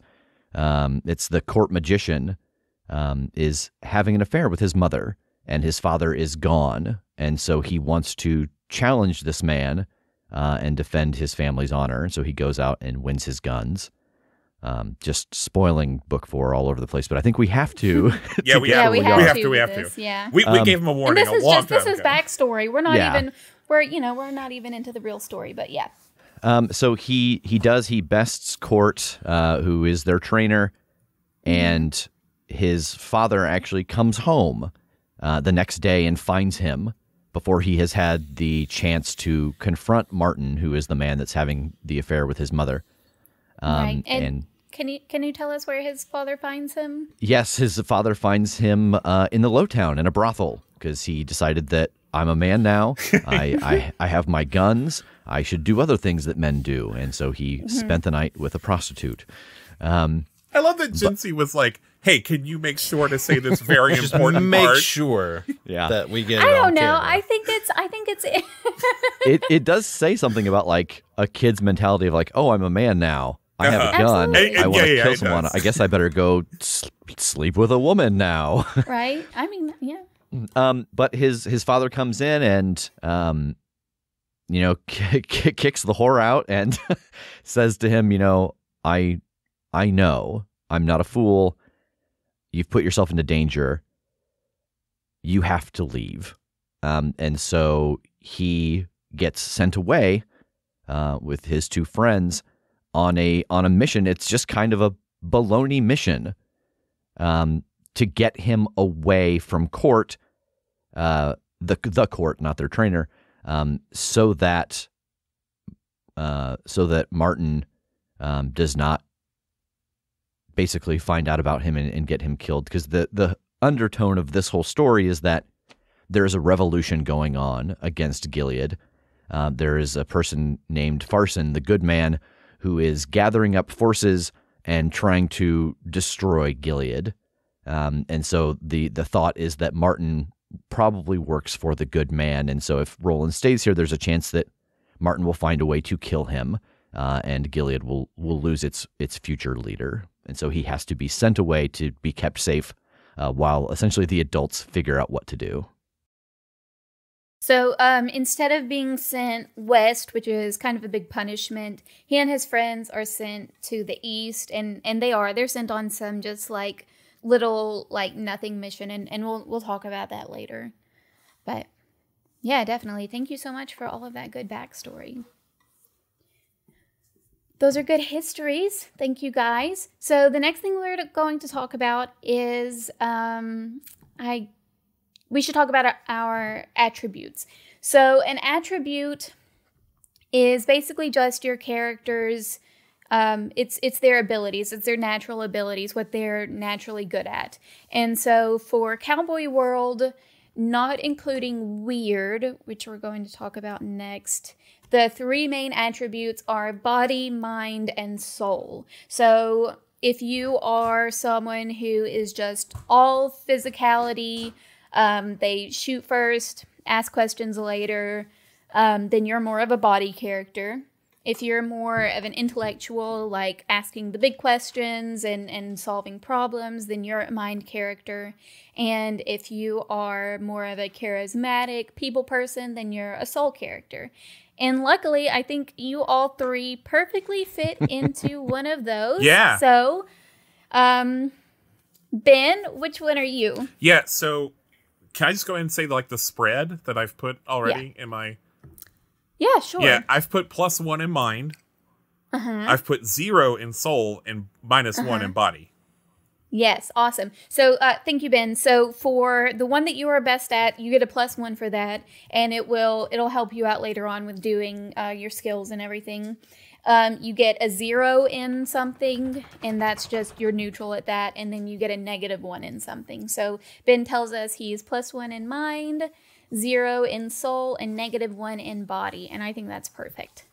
it's the court magician, is having an affair with his mother, and his father is gone. And so he wants to challenge this man and defend his family's honor. So he goes out and wins his guns. Just spoiling book 4 all over the place, but I think we have to. Yeah, we have to. Yeah, we gave him a warning. And this is backstory. We're not we're not even into the real story, but yeah. So he bests Court, who is their trainer, and his father actually comes home the next day and finds him before he has had the chance to confront Martin, who is the man that's having the affair with his mother. Right. And Can you tell us where his father finds him? Yes, his father finds him in the Lowtown in a brothel because he decided that I'm a man now. I have my guns. I should do other things that men do. And so he spent the night with a prostitute. I love that Jinsey was like, hey, can you make sure to say this very important Make part? sure that we get it I on don't know. camera. I think it's It does say something about like a kid's mentality of like, oh, I'm a man now. I have a gun. Absolutely. I want to Yeah, kill it someone. does. I guess I better go sleep with a woman now. right. I mean, yeah. But his father comes in and kicks the whore out and says to him, I know I'm not a fool. You've put yourself into danger. You have to leave. And so he gets sent away with his two friends on a mission. It's just kind of a baloney mission to get him away from court, the court, not their trainer, so that Martin does not basically find out about him and get him killed. Because the undertone of this whole story is that there is a revolution going on against Gilead. There is a person named Farson, the good man, who is gathering up forces and trying to destroy Gilead. And so the thought is that Martin probably works for the good man. And so if Roland stays here, there's a chance that Martin will find a way to kill him, and Gilead will lose its future leader. And so he has to be sent away to be kept safe while essentially the adults figure out what to do. So instead of being sent west, which is kind of a big punishment, he and his friends are sent to the east, and they're sent on some just like little like nothing mission, and we'll talk about that later. But yeah, definitely. Thank you so much for all of that good backstory. Those are good histories. Thank you, guys. So the next thing we're going to talk about is we should talk about our attributes. So an attribute is basically just your character's, it's their abilities, it's their natural abilities, what they're naturally good at. And so for Cowboy World, not including weird, which we're going to talk about next, the three main attributes are body, mind, and soul. So if you are someone who is just all physicality, they shoot first, ask questions later, then you're more of a body character. If you're more of an intellectual, like asking the big questions and solving problems, then you're a mind character. And if you are more of a charismatic people person, then you're a soul character. And luckily, I think you all three perfectly fit into one of those. Yeah. So, Ben, which one are you? Yeah, so can I just go ahead and say like the spread that I've put already in my... Yeah, sure. Yeah, I've put +1 in mind. I've put 0 in soul and -1 in body. Yes, awesome. So thank you, Ben. So for the one that you are best at, you get a +1 for that, and it'll help you out later on with doing your skills and everything. You get a 0 in something, and that's just you're neutral at that, and then you get a -1 in something. So Ben tells us he's +1 in mind, 0 in soul, and -1 in body, and I think that's perfect.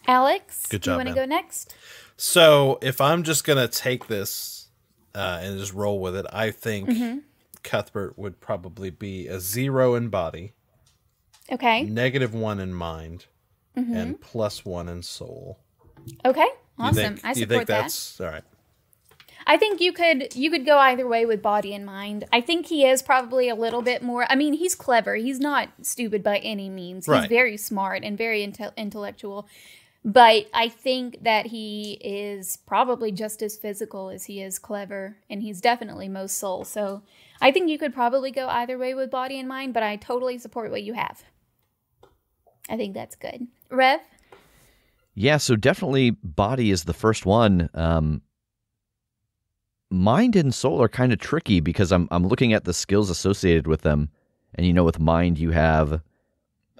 Alex, Good job, you want to man. go next? So if I'm just going to take this and just roll with it, I think Cuthbert would probably be a 0 in body, Okay. -1 in mind, and +1 in soul. Okay. You Awesome. think, I you support think that. that's all right? I think you could go either way with body and mind. I think he is probably a little bit more. I mean, he's clever. He's not stupid by any means. He's Right. very smart and very intellectual. But I think that he is probably just as physical as he is clever, and he's definitely most soul. So I think you could probably go either way with body and mind, but I totally support what you have. I think that's good. Rev? Yeah, so definitely body is the first one. Mind and soul are kind of tricky because I'm looking at the skills associated with them. And with mind you have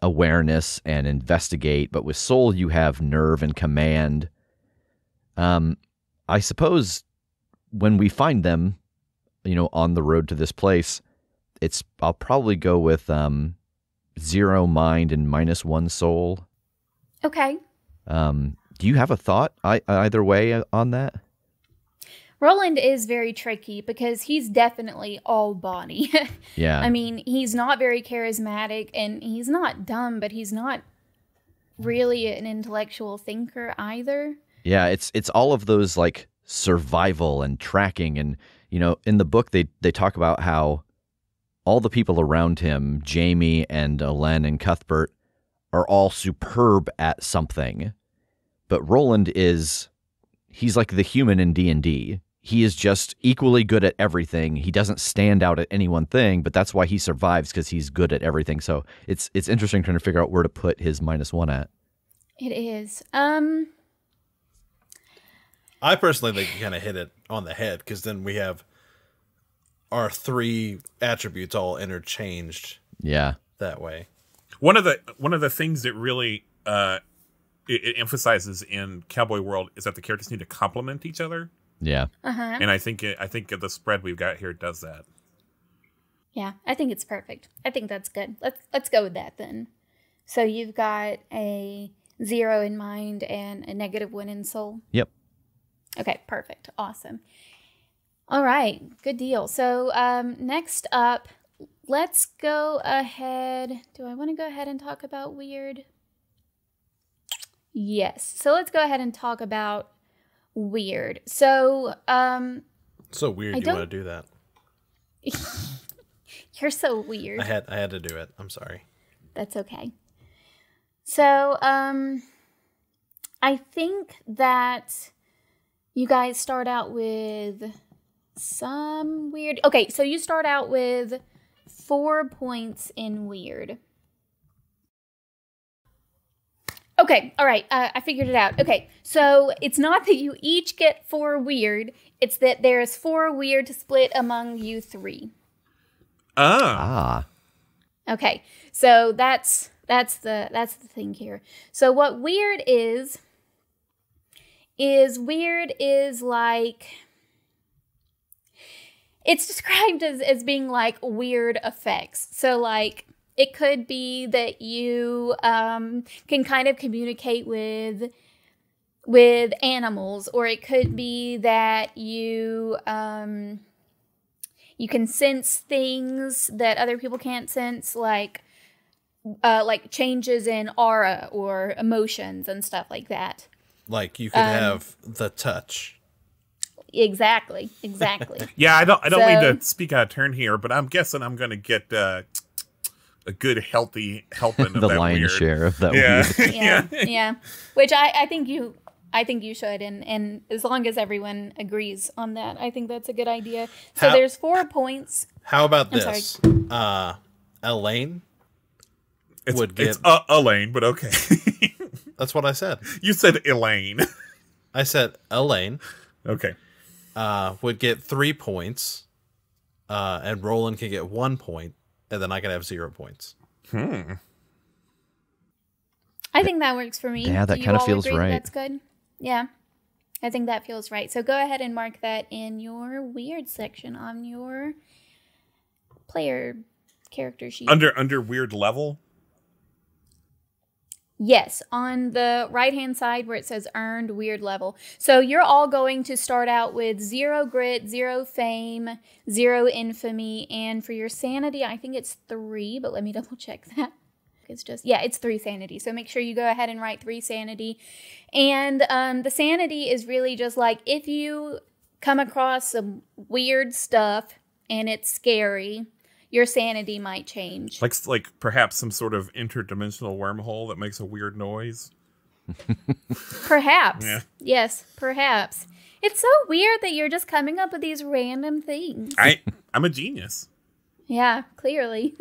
awareness and investigate, but with soul you have nerve and command. I suppose when we find them, on the road to this place, I'll probably go with 0 mind and -1 soul. Okay. Do you have a thought either way on that? Roland is very tricky because he's definitely all body. Yeah. I mean, he's not very charismatic and he's not dumb, but he's not really an intellectual thinker either. Yeah, it's all of those like survival and tracking, and in the book they talk about how all the people around him, Jamie and Len and Cuthbert, are all superb at something. But Roland he's like the human in D&D. He is just equally good at everything. He doesn't stand out at any one thing, but that's why he survives, because he's good at everything. So it's interesting trying to figure out where to put his -1 at. It is. I personally think you kind of hit it on the head, because then we have our 3 attributes all interchanged. Yeah, that way. One of the things that really it emphasizes in Cowboy World is that the characters need to complement each other. Yeah. Uh-huh. And I think the spread we've got here does that. Yeah, I think it's perfect. I think that's good. Let's go with that then. So you've got a 0 in mind and a -1 in soul. Yep. Okay, perfect. Awesome. All right, good deal. So next up, let's go ahead. Do I want to go ahead and talk about weird? Yes. So let's go ahead and talk about weird. So so weird you want to do that. You're so weird. I had to do it. I'm sorry. That's okay. So I think that you guys start out with some weird. Okay, so you start out with 4 points in weird. Okay, all right, I figured it out. Okay, so it's not that you each get 4 weird, it's that there's 4 weird to split among you 3. Ah. Okay, so that's the thing here. So what weird is like, it's described as being like weird effects. So like, it could be that you can kind of communicate with animals, or it could be that you can sense things that other people can't sense, like changes in aura or emotions and stuff like that. Like you could have the touch. Exactly. Yeah, I don't mean to speak out of turn here, but I'm guessing I'm going to get a good healthy helping of the that lion's weird. share of that weird. Yeah. Which I think you should, and as long as everyone agrees on that, I think that's a good idea. So there's 4 points. How about I'm this? Elaine would get... It's Elaine, but okay. That's what I said. You said Elaine. I said Elaine. Okay. Would get 3 points, and Roland can get 1 point, and then I can have 0 points. I think that works for me. Yeah, that kind of feels right. That's good. Yeah, I think that feels right. So go ahead and mark that in your weird section on your player character sheet. Under weird level? Yes, on the right-hand side where it says earned weird level. So you're all going to start out with 0 grit, 0 fame, 0 infamy, and for your sanity, I think it's 3, but let me double check that. It's 3 sanity. So make sure you go ahead and write 3 sanity. And the sanity is really just like, if you come across some weird stuff and it's scary, your sanity might change. Like perhaps some sort of interdimensional wormhole that makes a weird noise. Perhaps. Yeah. Yes, perhaps. It's so weird that you're just coming up with these random things. I'm a genius. Yeah, clearly.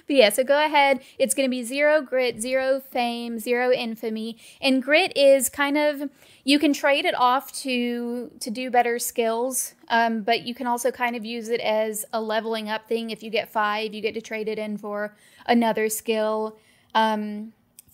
But yeah, so go ahead. It's going to be 0 grit, 0 fame, 0 infamy. And grit is kind of, you can trade it off to do better skills, but you can also kind of use it as a leveling up thing. If you get 5, you get to trade it in for another skill.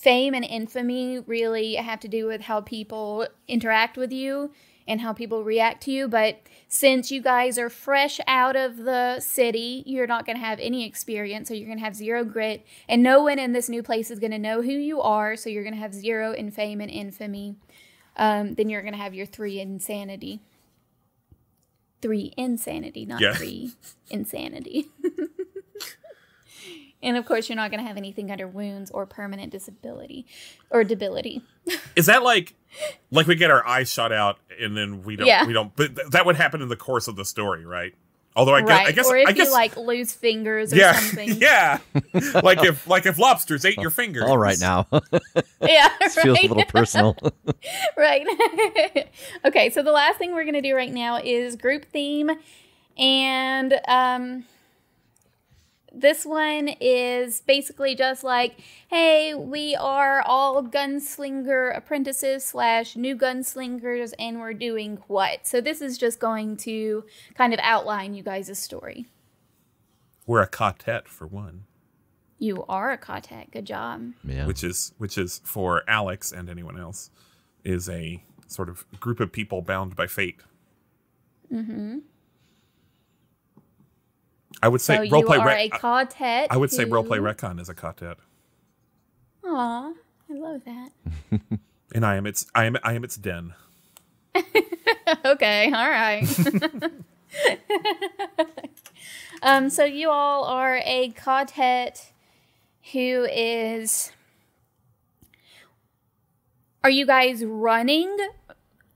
fame and infamy really have to do with how people interact with you and how people react to you. But since you guys are fresh out of the city, you're not going to have any experience. So you're going to have 0 grit. And no one in this new place is going to know who you are. So you're going to have 0 in fame and infamy. Then you're going to have your 3 insanity. 3 insanity, not 3 insanity. And of course, you're not going to have anything under wounds or permanent disability or debility. Is that like we get our eyes shot out and then we don't, but that would happen in the course of the story, right? Although I guess, or if I guess, you like lose fingers or something. Yeah. like if lobsters ate your fingers. All right now. Yeah. This feels a little personal. Right. Okay. So the last thing we're going to do right now is group theme. And, this one is basically just like, hey, we are all gunslinger apprentices / new gunslingers, and we're doing what? So this is just going to kind of outline you guys' story. We're a quartet, for one. You are a quartet. Good job. Yeah. Which is for Alex and anyone else, is a sort of group of people bound by fate. Mm-hmm. I would say so roleplay. You are a quartet. I would say roleplay retcon is a quartet. Aw, I love that. And I am its den. Okay, all right. So you all are a quartet who is. Are you guys running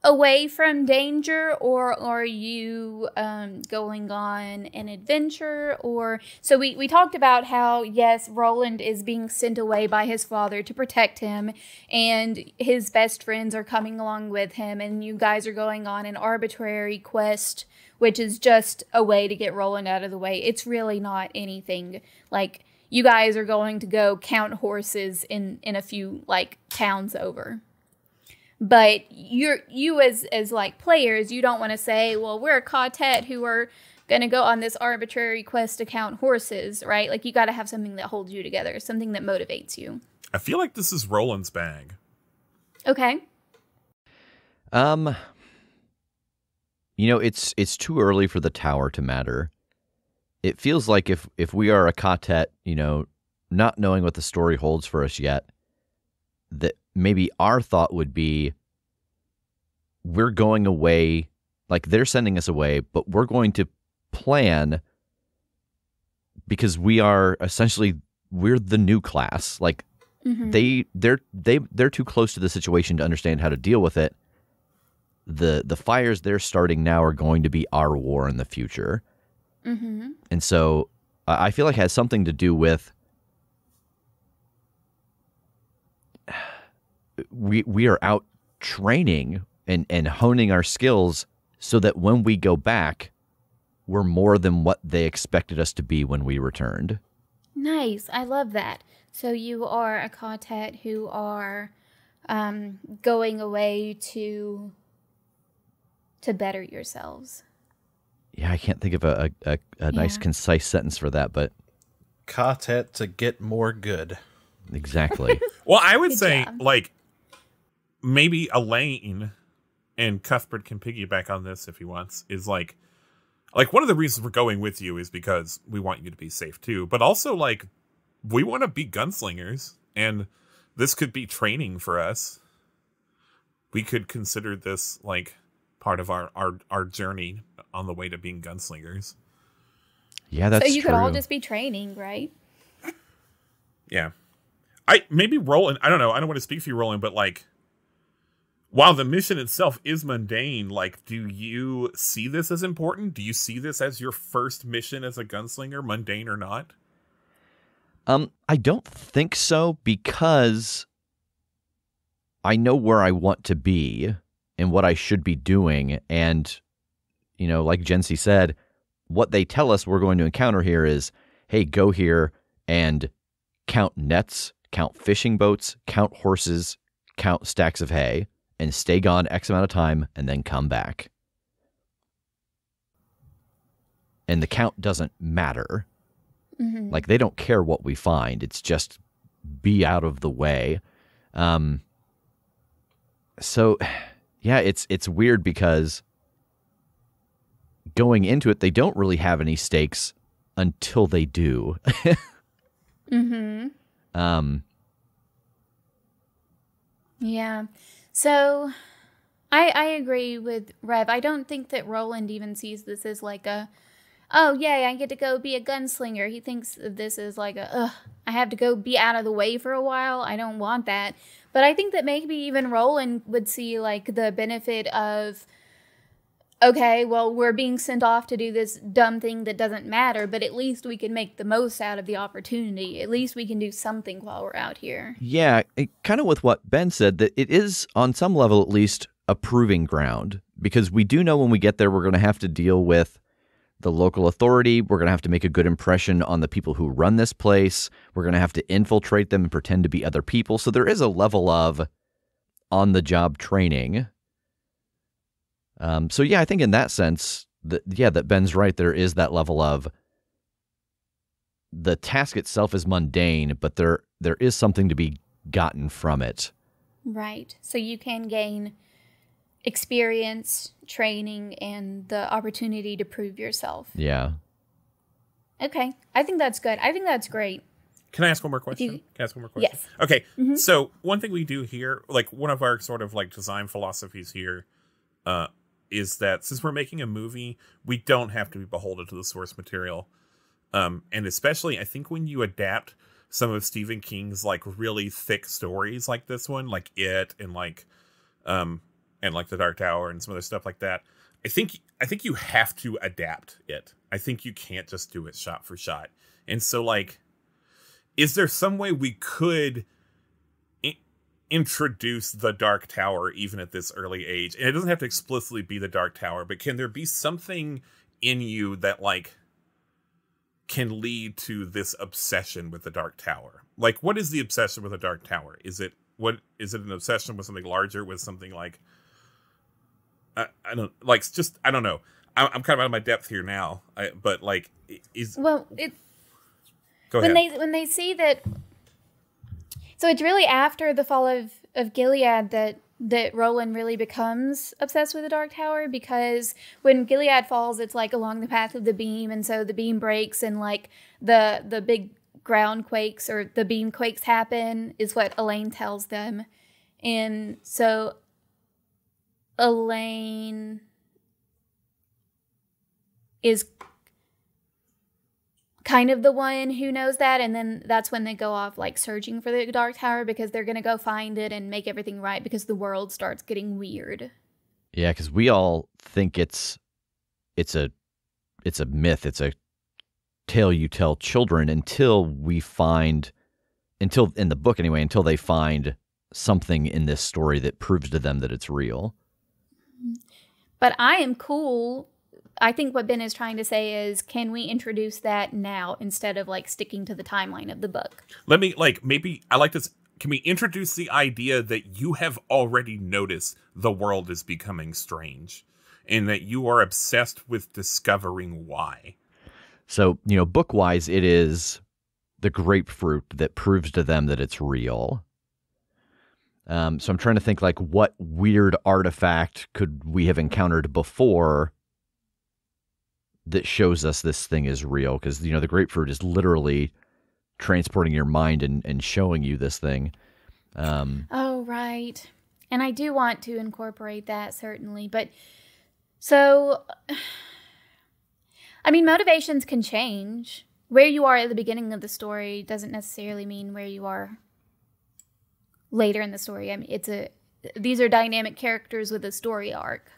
away from danger, or are you going on an adventure? Or so we talked about how, yes, Roland is being sent away by his father to protect him, and his best friends are coming along with him, and you guys are going on an arbitrary quest, which is just a way to get Roland out of the way. It's really not anything. Like, you guys are going to go count horses in a few like towns over. But you as like players, you don't want to say, well, we're a quartet who are going to go on this arbitrary quest to count horses, right? Like, you got to have something that holds you together, something that motivates you. I feel like this is Roland's bag. Okay. It's too early for the tower to matter. It feels like if we are a quartet, not knowing what the story holds for us yet, that maybe our thought would be, we're going away, like they're sending us away, but we're going to plan, because we're the new class. Like, mm-hmm. they're too close to the situation to understand how to deal with it. The fires they're starting now are going to be our war in the future. Mm-hmm. And so I feel like it has something to do with we are out training and honing our skills so that when we go back, we're more than what they expected us to be when we returned. Nice. I love that. So you are a quartet who are going away to better yourselves. Yeah, I can't think of a nice, concise sentence for that, but... Quartet to get more good. Exactly. Well, I would Good say, job. like, maybe Elaine, and Cuthbert can piggyback on this if he wants, is like one of the reasons we're going with you is because we want you to be safe too, but also, like, we want to be gunslingers, and this could be training for us. We could consider this, like, part of our journey on the way to being gunslingers. Yeah, that's true. So you could all just be training, right? Yeah. Maybe Roland, I don't know, I don't want to speak for you, Roland, but, like, while the mission itself is mundane, like, do you see this as important? Do you see this as your first mission as a gunslinger, mundane or not? I don't think so, because I know where I want to be and what I should be doing. And, like Jency said, what they tell us we're going to encounter here is, hey, go here and count nets, count fishing boats, count horses, count stacks of hay, and stay gone X amount of time, and then come back. And the count doesn't matter. Mm-hmm. Like, they don't care what we find. It's just be out of the way. So, yeah, it's weird because going into it, they don't really have any stakes until they do. Yeah. So I agree with Rev. I don't think that Roland even sees this as like a, oh, yay, I get to go be a gunslinger. He thinks of this as like a, ugh, I have to go be out of the way for a while. I don't want that. But I think that maybe even Roland would see like the benefit of, okay, well, we're being sent off to do this dumb thing that doesn't matter, but at least we can make the most out of the opportunity. At least we can do something while we're out here. Yeah, kind of with what Ben said, that it is, on some level at least, a proving ground. Because we do know when we get there, we're going to have to deal with the local authority. We're going to have to make a good impression on the people who run this place. We're going to have to infiltrate them and pretend to be other people. So there is a level of on-the-job training. So yeah, I think in that sense, that Ben's right. There is that level of the task itself is mundane, but there is something to be gotten from it. Right. So you can gain experience, training, and the opportunity to prove yourself. Yeah. Okay. I think that's good. I think that's great. Can I ask one more question? Can I ask one more question? Yes. Okay. Mm-hmm. So one thing we do here, like one of our sort of like design philosophies here, is that since we're making a movie, we don't have to be beholden to the source material. And especially, I think when you adapt some of Stephen King's like really thick stories like this one, like It and like The Dark Tower and some other stuff like that, I think you have to adapt it. I think you can't just do it shot for shot. And so like, is there some way we could introduce the Dark Tower even at this early age? And it doesn't have to explicitly be the Dark Tower, but can there be something in you that like can lead to this obsession with the Dark Tower? Like, what is the obsession with the Dark Tower? Is it an obsession with something larger, with something like I don't know. I'm kind of out of my depth here now, but like well, it go ahead. When they see that. So it's really after the fall of Gilead that Roland really becomes obsessed with the Dark Tower, because when Gilead falls, it's like along the path of the beam, and so the beam breaks and like the big ground quakes or the beam quakes happen is what Elaine tells them. And so Elaine is kind of the one who knows that, and then that's when they go off like searching for the Dark Tower, because they're going to go find it and make everything right, because the world starts getting weird. Yeah, because we all think it's a myth, it's a tale you tell children until in the book anyway, until they find something in this story that proves to them that it's real. But I am cool. I think what Ben is trying to say is, can we introduce that now instead of like sticking to the timeline of the book? Let me maybe I like this. Can we introduce the idea that you have already noticed the world is becoming strange and that you are obsessed with discovering why? So, book-wise, it is the grapefruit that proves to them that it's real. So I'm trying to think like what weird artifact could we have encountered before that shows us this thing is real, because the grapefruit is literally transporting your mind and showing you this thing. Oh, right. And I do want to incorporate that, certainly. But so, I mean, motivations can change. Where you are at the beginning of the story doesn't necessarily mean where you are later in the story. I mean, these are dynamic characters with a story arc.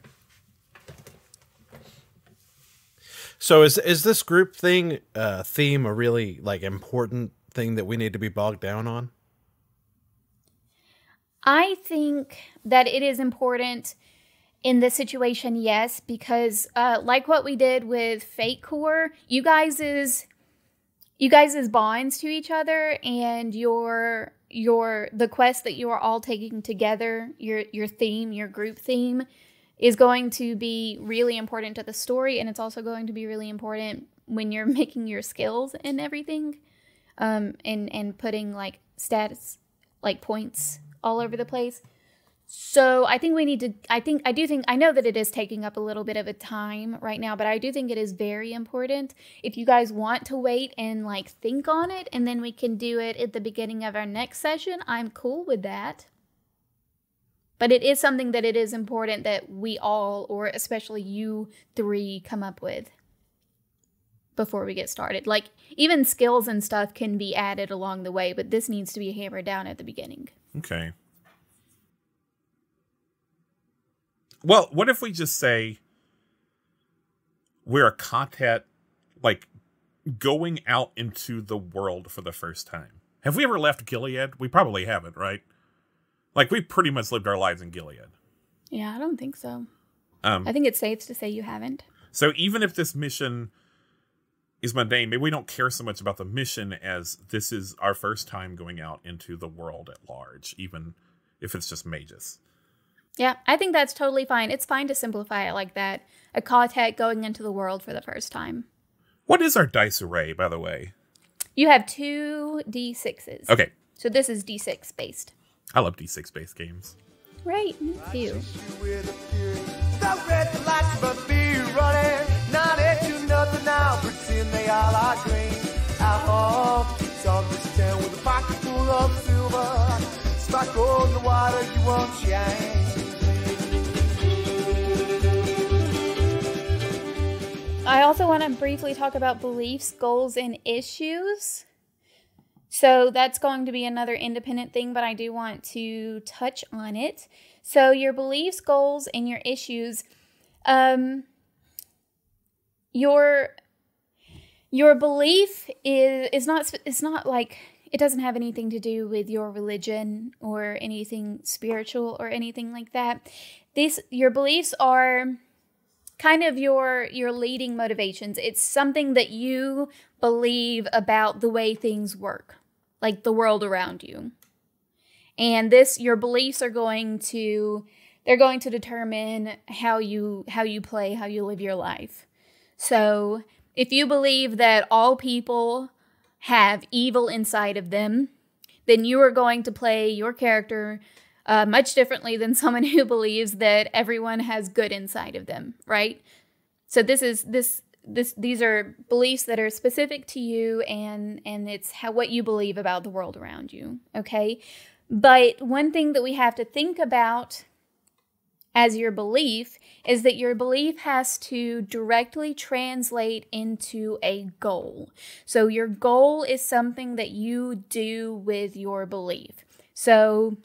So is this group theme a really like important thing that we need to be bogged down on? I think that it is important in this situation, yes, because like what we did with Fate Core, you guys' bonds to each other and the quest that you are all taking together, your theme, your group theme, is going to be really important to the story, and it's also going to be really important when you're making your skills and everything, and putting like status, like points all over the place. So I think we need to, I know that it is taking up a little bit of a time right now, but I do think it is very important. If you guys want to wait and like think on it, and then we can do it at the beginning of our next session, I'm cool with that. But it is something that it is important that we all, or especially you three, come up with before we get started. Like, even skills and stuff can be added along the way, but this needs to be hammered down at the beginning. Okay. Well, what if we just say we're a content, like, going out into the world for the first time? Have we ever left Gilead? We probably haven't, right? Like, we pretty much lived our lives in Gilead. Yeah, I don't think so. I think it's safe to say you haven't. So even if this mission is mundane, maybe we don't care so much about the mission as this is our first time going out into the world at large, even if it's just mages. Yeah, I think that's totally fine. It's fine to simplify it like that. A contact going into the world for the first time. What is our dice array, by the way? You have 2 D6s. Okay. So this is D6 based. I love D6 based games. Right, me too. Stop red the lights, but be running. Not into nothing now. Pretend they all are green. Alcohol keeps on this town with a pocket full of silver. Sparkle in the water, you won't change. I also want to briefly talk about beliefs, goals, and issues. So that's going to be another independent thing, but I do want to touch on it. So your beliefs, goals, and your issues, your belief is not, it's not like, it doesn't have anything to do with your religion or anything spiritual or anything like that. Your beliefs are kind of your leading motivations. It's something that you believe about the way things work, like the world around you. And your beliefs are going to determine how you play, how you live your life. So if you believe that all people have evil inside of them, then you are going to play your character much differently than someone who believes that everyone has good inside of them, right? So these are beliefs that are specific to you, and it's what you believe about the world around you, okay? But one thing that we have to think about as your belief is that your belief has to directly translate into a goal. So your goal is something that you do with your belief. So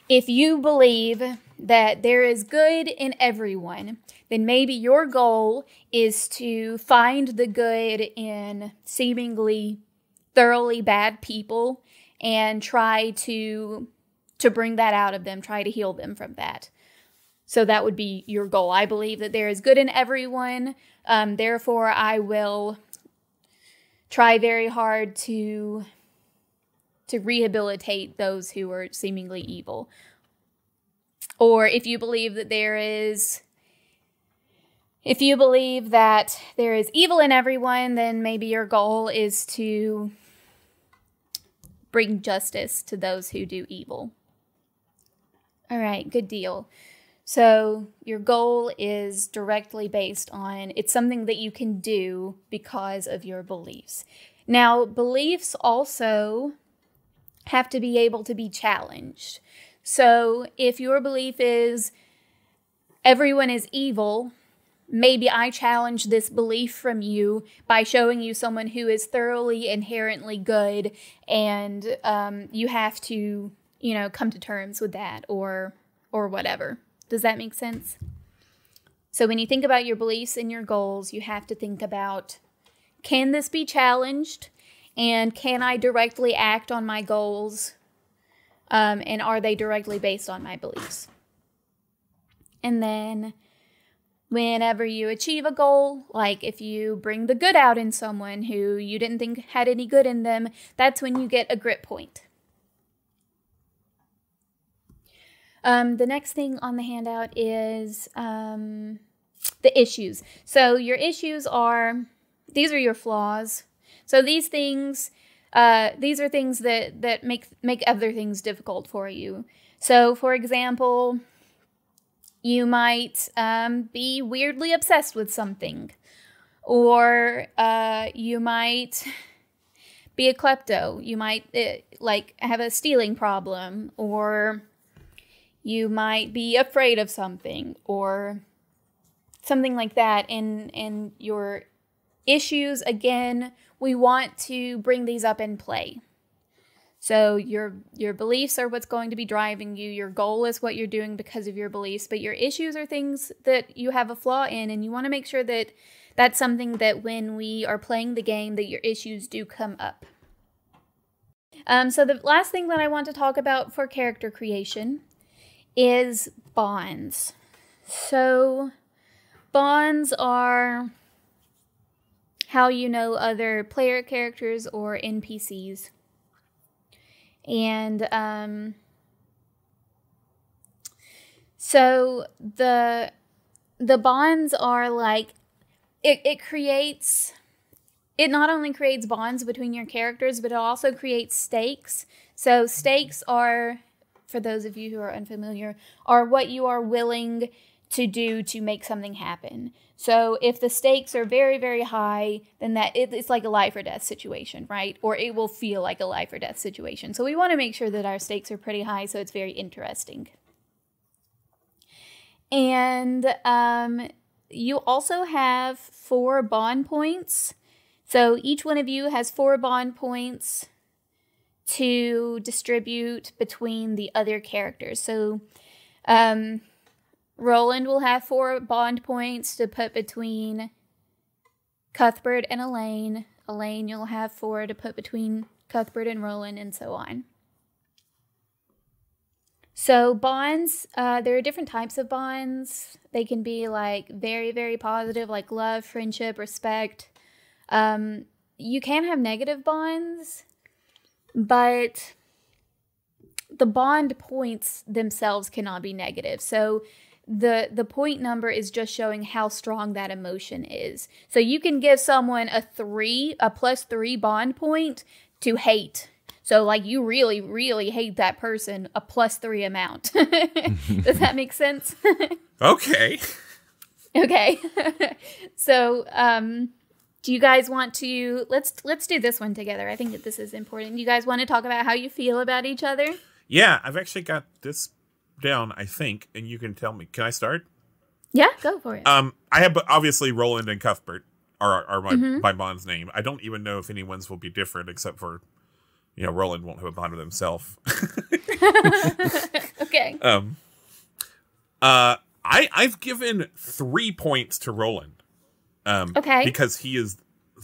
if you believe that there is good in everyone, then maybe your goal is to find the good in seemingly thoroughly bad people and try to bring that out of them, try to heal them from that. So that would be your goal. I believe that there is good in everyone. Therefore, I will try very hard to rehabilitate those who are seemingly evil. Or if you believe that there is evil in everyone, then maybe your goal is to bring justice to those who do evil. All right, good deal. So your goal is directly based on, it's something that you can do because of your beliefs. Now, beliefs also have to be able to be challenged. So if your belief is everyone is evil, maybe I challenge this belief from you by showing you someone who is thoroughly, inherently good, and you have to, come to terms with that or whatever. Does that make sense? So when you think about your beliefs and your goals, you have to think about, can this be challenged? And can I directly act on my goals? And are they directly based on my beliefs? And then whenever you achieve a goal, like if you bring the good out in someone who you didn't think had any good in them, that's when you get a grit point. The next thing on the handout is the issues. So your issues these are your flaws. So these things, these are things that make other things difficult for you. So, for example, you might be weirdly obsessed with something, or you might be a klepto. You might like have a stealing problem, or you might be afraid of something, or something like that. And your issues, again, we want to bring these up in play. So your beliefs are what's going to be driving you. Your goal is what you're doing because of your beliefs, but your issues are things that you have a flaw in, and you want to make sure that that's something that when we are playing the game, that your issues do come up. So the last thing that I want to talk about for character creation is bonds. So bonds are how you know other player characters or NPCs. And so the bonds are like, it not only creates bonds between your characters, but it also creates stakes. So stakes are, for those of you who are unfamiliar, are what you are willing to do to make something happen. So if the stakes are very, very high, then it's like a life or death situation, right? Or it will feel like a life or death situation. So we want to make sure that our stakes are pretty high, so it's very interesting. And you also have 4 bond points. So each one of you has 4 bond points to distribute between the other characters. So Roland will have 4 bond points to put between Cuthbert and Elaine. Elaine, you'll have 4 to put between Cuthbert and Roland, and so on. So bonds, there are different types of bonds. They can be like very, very positive, like love, friendship, respect. You can have negative bonds, but the bond points themselves cannot be negative. So the point number is just showing how strong that emotion is. So you can give someone a +3 bond point to hate. So like you really, really hate that person, a +3 amount. Does that make sense? Okay. Okay. So do you guys want to, let's do this one together. I think that this is important. You guys want to talk about how you feel about each other? Yeah, I've actually got this down, I think, and you can tell me. Can I start? Yeah, go for it. I have obviously Roland and Cuthbert are my bond's name. I don't even know if anyone's will be different, except for, you know, Roland won't have a bond with himself. Okay. I've given 3 points to Roland. Okay. Because he is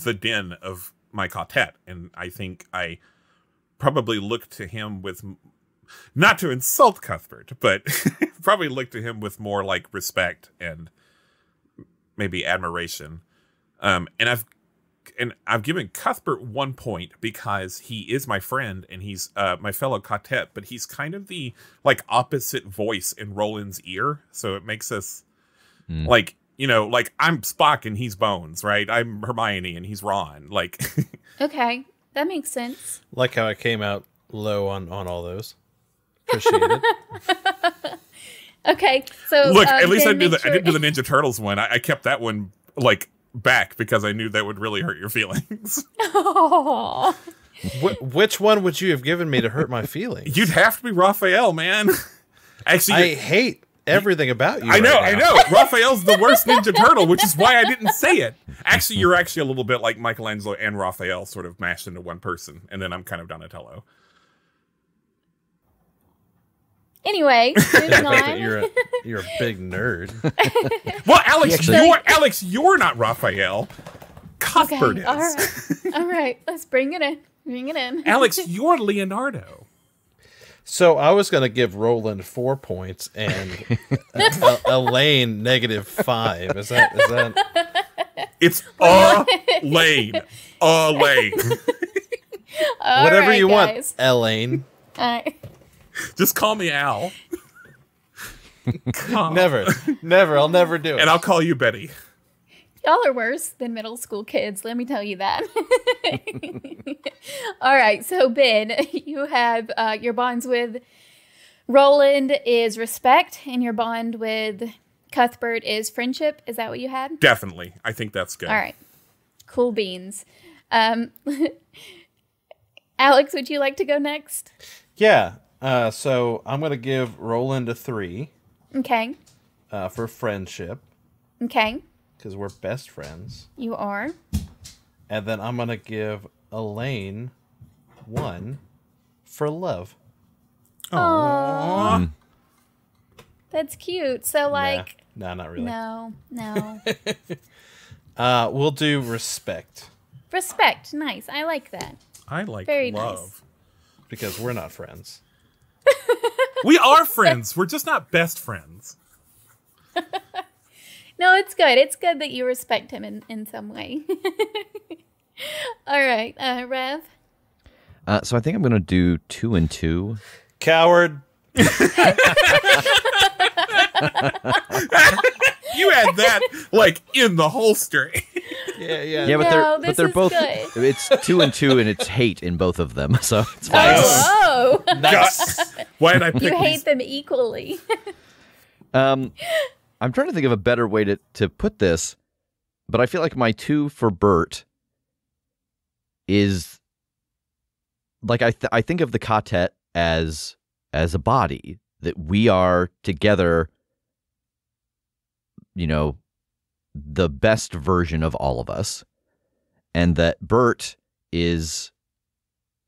the den of my quartet, and I think I probably look to him with, not to insult Cuthbert, but probably look to him with more like respect and maybe admiration. And I've given Cuthbert 1 point because he is my friend and he's my fellow quartet, but he's kind of the like opposite voice in Roland's ear, so it makes us like, you know, like I'm Spock and he's Bones, right? I'm Hermione and he's Ron. Like, Okay, that makes sense. Like how I came out low on all those. Appreciate it. Okay, so look, at least I then didn't do the Ninja Turtles one. I kept that one like back because I knew that would really hurt your feelings. Oh. Which one would you have given me to hurt my feelings? You'd have to be Raphael, man. Actually, I hate everything about you. I know. Right Raphael's the worst Ninja Turtle, which is why I didn't say it. Actually, you're actually a little bit like Michelangelo and Raphael sort of mashed into one person, and then I'm kind of Donatello. Anyway, moving on. You're a big nerd. Well, Alex, you're not Raphael. Cuthbert Okay, is. all right. Let's bring it in. Bring it in. Alex, you're Leonardo. So I was going to give Roland 4 points and Elaine -5. Is that? It's Elaine. Elaine. Whatever right, you guys. want, Elaine. All right. Just call me Al. Never. I'll never do it. And I'll call you Betty. Y'all are worse than middle school kids, let me tell you that. All right, so Ben, you have your bonds with Roland is respect, and your bond with Cuthbert is friendship. Is that what you had? Definitely. I think that's good. All right. Cool beans. Alex, would you like to go next? Yeah. So I'm going to give Roland a 3 Okay. for friendship, Okay. because we're best friends. You are. And then I'm going to give Elaine 1 for love. Aww. That's cute. So, like... Nah, not really. No. We'll do respect. Respect. Nice. I like that. I like Very love. nice. Because we're not friends. We are friends. We're just not best friends. No, it's good. It's good that you respect him in some way. All right. Rev? So I think I'm going to do 2 and 2. Coward. You had that like in the holster. Yeah. Yeah, but they're both. good. It's 2 and 2, and it's hate in both of them, so it's fine. Oh. Nice. Why did I pick You hate these? them equally. I'm trying to think of a better way to put this, but I feel like my 2 for Bert is like I think of the quartet as a body, that we are together, you know, the best version of all of us, and that Bert he's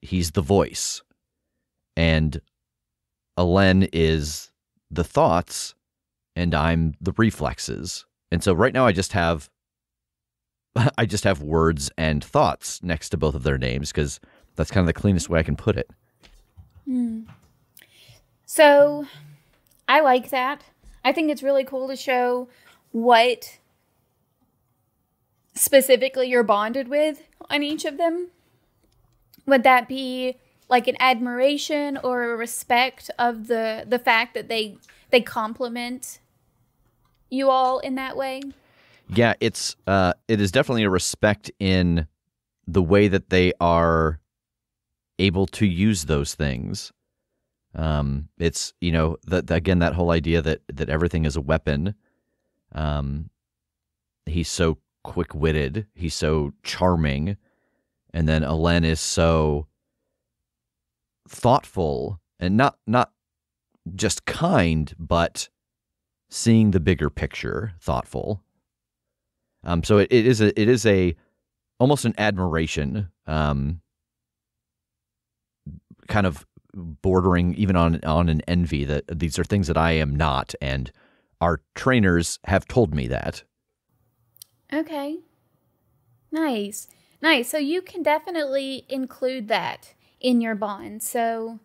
the voice, and Elen is the thoughts, and I'm the reflexes. And so right now I just have words and thoughts next to both of their names, because that's kind of the cleanest way I can put it. So, I like that. I think it's really cool to show what specifically you're bonded with on each of them. Would that be like an admiration or a respect of the fact that they complement you all in that way? Yeah, it is definitely a respect in the way that they are able to use those things. It's, you know, again, that whole idea that everything is a weapon. He's so quick-witted, he's so charming, and then Elen is so thoughtful and not just kind, but seeing the bigger picture, thoughtful. So it is a almost an admiration, kind of bordering even on an envy, that these are things that I am not, and our trainers have told me that. Okay. Nice. So you can definitely include that in your bond. So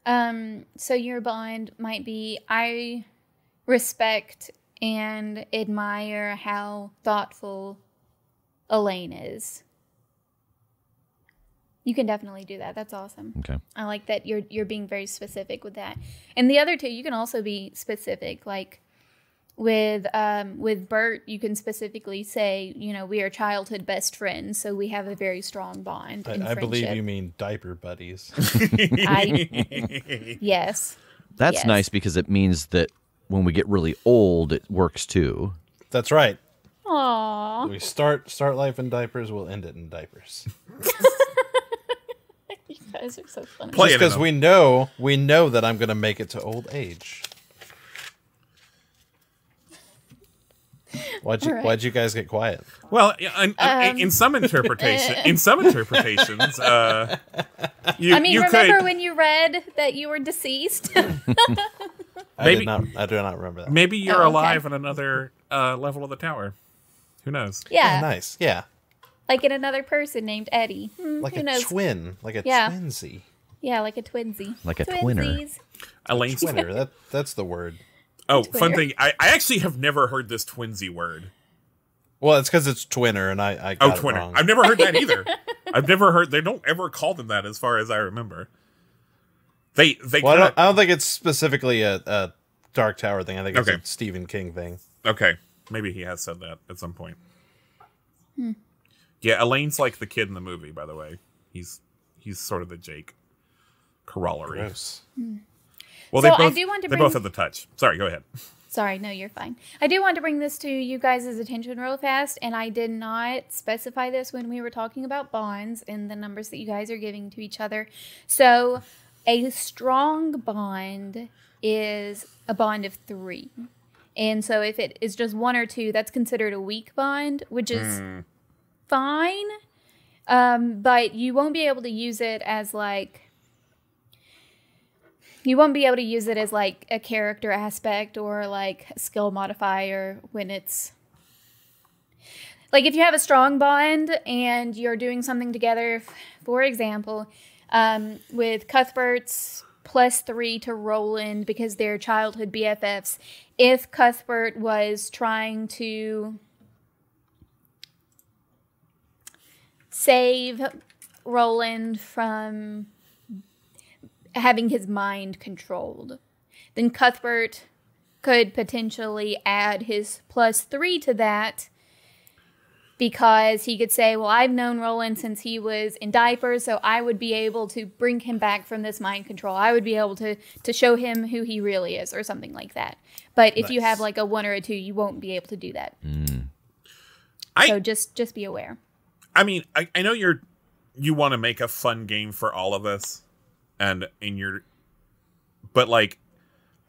your bond might be, I respect and admire how thoughtful Elaine is. You can definitely do that. That's awesome. Okay. I like that you're being very specific with that. And the other two, you can also be specific. Like with Bert, you can specifically say, you know, we are childhood best friends, so we have a very strong bond. I believe you mean diaper buddies. Yes. That's Yes. nice, because it means that when we get really old, it works too. That's right. Aww. We start life in diapers, we'll end it in diapers. You guys are so funny. Play Just it in because them. we know that I'm going to make it to old age. Why'd you guys get quiet? Well, in some interpretations, I mean, remember when you read that you were deceased? I do not remember that. Maybe you're okay. alive in another level of the tower. Who knows? Yeah. Oh, nice. Yeah. Like in another person named Eddie. Like who a knows? twin. Like a Yeah. twinsy. Yeah, like a twinsy. Like a twinner. Twinsies. Elaine's Twinner. That's the word. Oh, fun Twinner. thing. I actually have never heard this twinsy word. Well, it's because it's twinner, and I Oh, got it twinner. wrong. I've never heard that either. I've never heard. They don't ever call them that, as far as I remember. They. Well, I don't think it's specifically a Dark Tower thing. I think it's Okay. a Stephen King thing. Okay, maybe he has said that at some point. Yeah, Elaine's like the kid in the movie, by the way. He's sort of the Jake corollary. Gross. Well, So they I both, do want to they bring- both have the touch. Sorry, go ahead. Sorry, no, you're fine. I do want to bring this to you guys' attention real fast, and I did not specify this when we were talking about bonds and the numbers that you guys are giving to each other. So a strong bond is a bond of 3. And so if it is just 1 or 2, that's considered a weak bond, which is fine. But you won't be able to use it as like... You won't be able to use it as like a character aspect or like a skill modifier when it's... Like if you have a strong bond and you're doing something together, for example, with Cuthbert's +3 to Roland because they're childhood BFFs. If Cuthbert was trying to save Roland from having his mind controlled, then Cuthbert could potentially add his +3 to that because he could say, well, I've known Roland since he was in diapers, so I would be able to bring him back from this mind control. I would be able to show him who he really is or something like that. But if you have like a 1 or a 2, you won't be able to do that. So just be aware. I mean, I know you want to make a fun game for all of us, but like,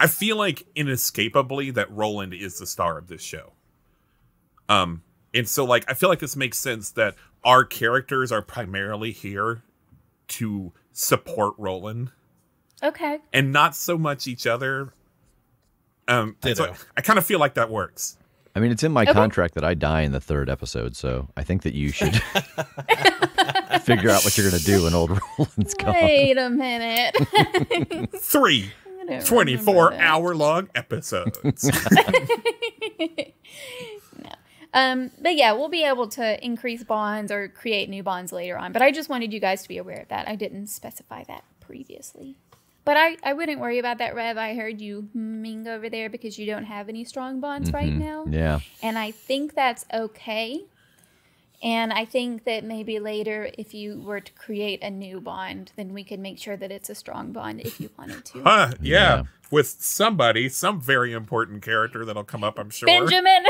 I feel like inescapably that Roland is the star of this show. And so like, I feel like this makes sense that our characters are primarily here to support Roland. Okay. And not so much each other. So I kind of feel like that works. I mean, it's in my contract that I die in the 3rd episode, so I think that you should figure out what you're going to do when old Roland's gone. Wait a minute. 3 24-hour-long episodes. But yeah, we'll be able to increase bonds or create new bonds later on. But I just wanted you guys to be aware of that. I didn't specify that previously. But I wouldn't worry about that, Rev. I heard you humming over there because you don't have any strong bonds right now. Yeah. And I think that's okay. And I think that maybe later, if you were to create a new bond, then we could make sure that it's a strong bond if you wanted to. Yeah. With some very important character that'll come up, I'm sure. Benjamin!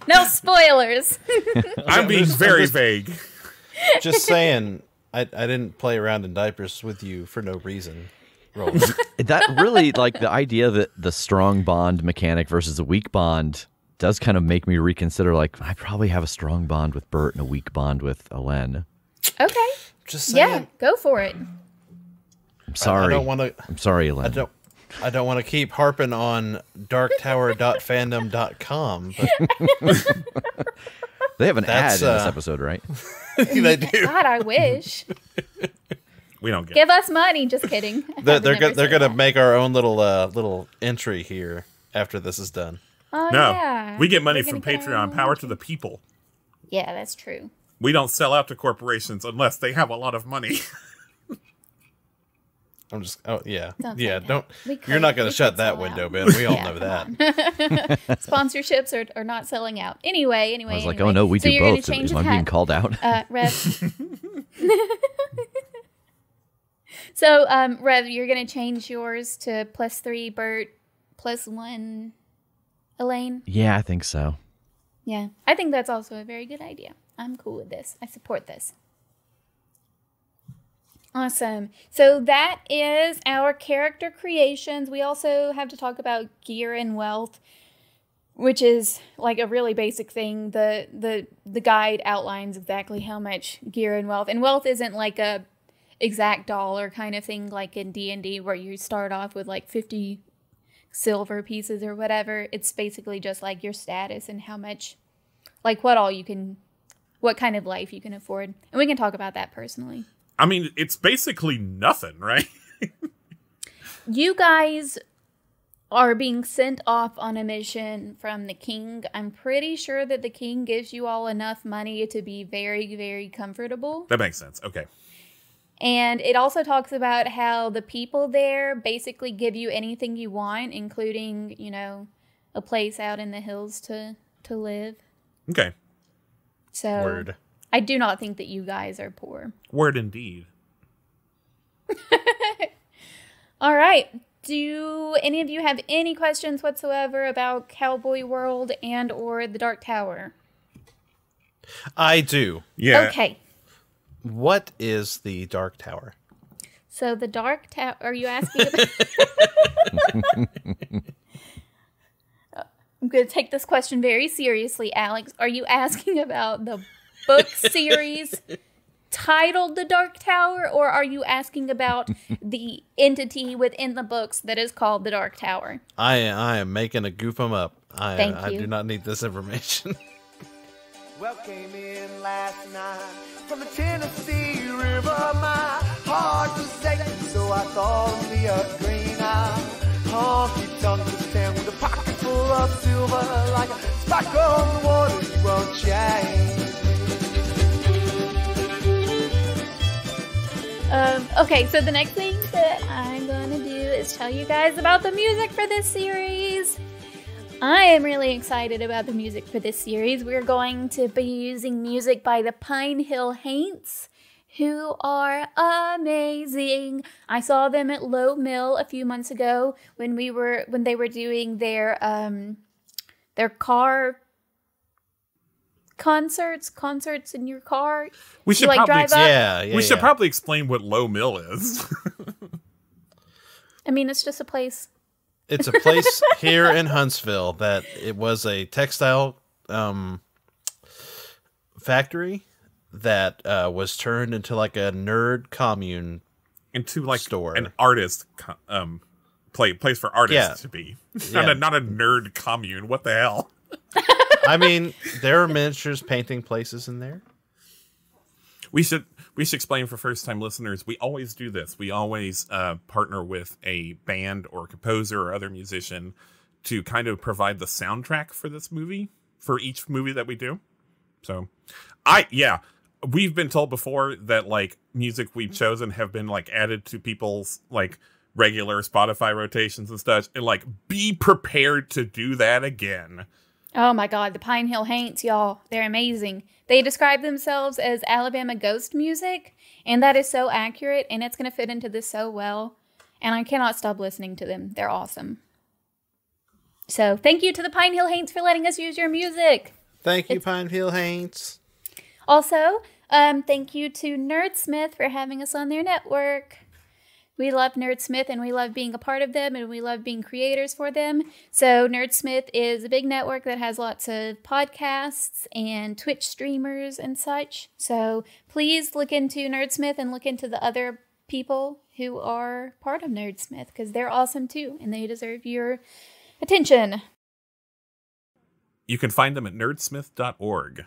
No spoilers. I'm being very vague. Just saying, I didn't play around in diapers with you for no reason, Roland. That really, like, the idea that the strong bond mechanic versus a weak bond does kind of make me reconsider, like, I probably have a strong bond with Bert and a weak bond with Elen. Okay. Just saying. Yeah, go for it. I'm sorry. I don't want to. I'm sorry, Elen. I don't want to keep harping on darktower.fandom.com, but they have an ad in this episode, right? they do. God, I wish. We don't get Give us money. Just kidding. They're gonna make our own little entry here after this is done. Oh, No, yeah. we get money We're from gonna get our Patreon. own Power entry. to the people. Yeah, that's true. We don't sell out to corporations unless they have a lot of money. I'm just. Oh yeah, Don't say yeah. that. Don't. We could- You're not gonna we shut could that sell window, out. Ben. We all Yeah, know come that. Sponsorships are not selling out. Anyway. I was like, oh no, we so do you're gonna both. change Am I being called out? Rev. So, Rev, you're going to change yours to +3 Bert, +1 Elaine? Yeah, I think so. Yeah. I think that's also a very good idea. I'm cool with this. I support this. Awesome. So that is our character creations. We also have to talk about gear and wealth, which is like a really basic thing. The guide outlines exactly how much gear and wealth isn't like a exact dollar kind of thing like in D&D where you start off with like 50 silver pieces or whatever. It's basically just like your status and how much, like what kind of life you can afford. And we can talk about that personally. I mean, it's basically nothing, right? You guys are being sent off on a mission from the king. I'm pretty sure that the king gives you all enough money to be very, very comfortable. That makes sense. Okay. And it also talks about how the people there basically give you anything you want, including, you know, a place out in the hills to live. Okay. So Word. I do not think that you guys are poor. Word indeed. All right. Do any of you have any questions whatsoever about Cowboy World and or the Dark Tower? I do. Yeah. Okay. What is the Dark Tower? So the Dark Tower, are you asking about... I'm going to take this question very seriously, Alex. Are you asking about the book series titled The Dark Tower, or are you asking about the entity within the books that is called The Dark Tower? I am making a goof 'em up. Thank I you. do not need this information. Well, came in last night from the Tennessee River. My heart was aching, so I thought of me a green eye. Honky tonk was down with a pocket full of silver, like a sparkle on the water, you won't change. Okay, so the next thing that I'm going to do is tell you guys about the music for this series. I am really excited about the music for this series. We're going to be using music by the Pine Hill Haints, who are amazing. I saw them at Low Mill a few months ago when they were doing their car concerts in your car. We should You, like, probably drive up? Yeah. we should probably explain what Low Mill is. I mean, it's just a place. It's a place here in Huntsville that it was a textile factory that was turned into like a nerd commune Into like store. an artist place for artists to be. Yeah. Not a nerd commune. What the hell? I mean, there are miniatures painting places in there. We should explain for first time listeners. We always do this. We always partner with a band or composer or other musician to kind of provide the soundtrack for this movie, for each movie that we do. So, we've been told before that like music we've chosen have been like added to people's like regular Spotify rotations and stuff, and like be prepared to do that again. Oh my God, the Pine Hill Haints, y'all. They're amazing. They describe themselves as Alabama ghost music, and that is so accurate, and it's going to fit into this so well. And I cannot stop listening to them. They're awesome. So thank you to the Pine Hill Haints for letting us use your music. Thank you, Pine Hill Haints. Also, thank you to Nerdsmith for having us on their network. We love Nerdsmith, and we love being a part of them, and we love being creators for them. So Nerdsmith is a big network that has lots of podcasts and Twitch streamers and such. So please look into Nerdsmith and look into the other people who are part of Nerdsmith, because they're awesome too, and they deserve your attention. You can find them at nerdsmith.org.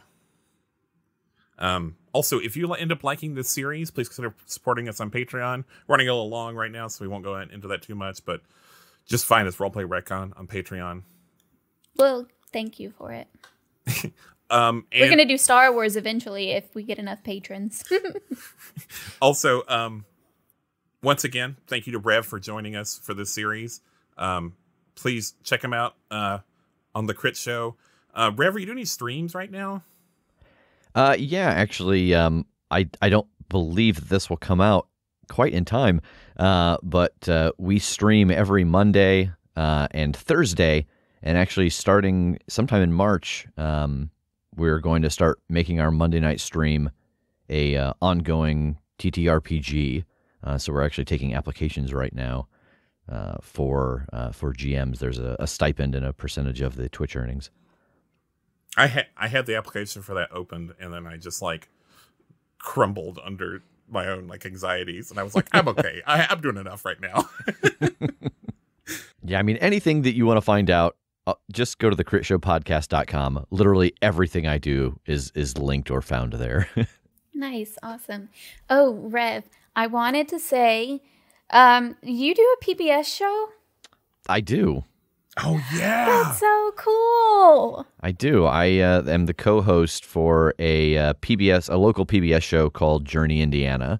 Also, if you end up liking this series, please consider supporting us on Patreon. We're running a little long right now, so we won't go into that too much, but just find us Roleplay Retcon on Patreon. Well, thank you for it. And We're going to do Star Wars eventually if we get enough patrons. also, once again, thank you to Rev for joining us for this series. Please check him out on the Critshow. Rev, are you doing any streams right now? Yeah, actually, I don't believe that this will come out quite in time, but we stream every Monday and Thursday, and actually starting sometime in March, we're going to start making our Monday night stream a ongoing TTRPG. So we're actually taking applications right now for GMs. There's a stipend and a percentage of the Twitch earnings. I had the application for that opened, and then I just like crumbled under my own like anxieties, and I was like, I'm okay. I'm doing enough right now. Yeah, I mean, anything that you want to find out, just go to the critshowpodcast.com. Literally everything I do is linked or found there. Nice, awesome. Oh, Rev, I wanted to say, you do a PBS show? I do. Oh yeah, That's so cool. I do. I am the co-host for a local PBS show called Journey Indiana.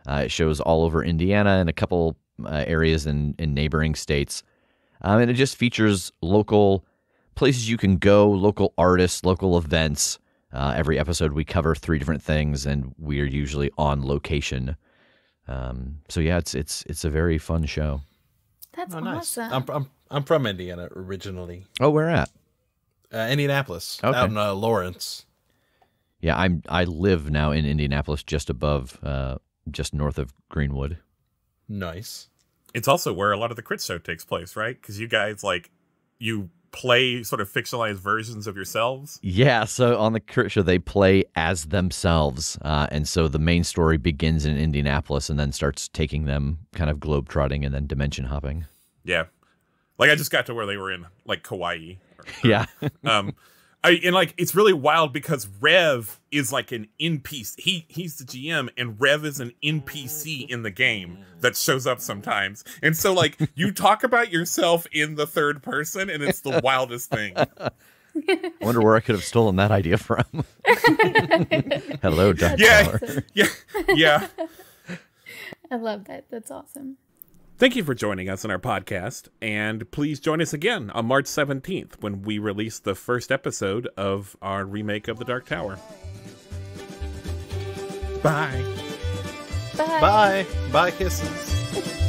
It shows all over Indiana and a couple areas in neighboring states. And it just features local places you can go, local artists, local events, Every episode we cover 3 different things, and we are usually on location. So yeah, it's a very fun show. That's Nice. awesome. I'm from Indiana originally. Oh, where at? Indianapolis, Okay. out in Lawrence. Yeah, I live now in Indianapolis, just north of Greenwood. Nice. It's also where a lot of the Critshow takes place, right? Because you guys you play sort of fictionalized versions of yourselves. Yeah, so on the Critshow they play as themselves, and so the main story begins in Indianapolis and then starts taking them kind of globetrotting and then dimension hopping. Yeah, I just got to where they were in Kauai. Yeah. It's really wild because Rev is like an NPC. He's the GM, and Rev is an NPC in the game that shows up sometimes. And so you talk about yourself in the third person, and it's the wildest thing. I wonder where I could have stolen that idea from. Hello, Dark Tower. Yeah. I love that. That's awesome. Thank you for joining us on our podcast, and please join us again on March 17th when we release the first episode of our remake of The Dark Tower. Bye. Bye. Bye. Bye, kisses.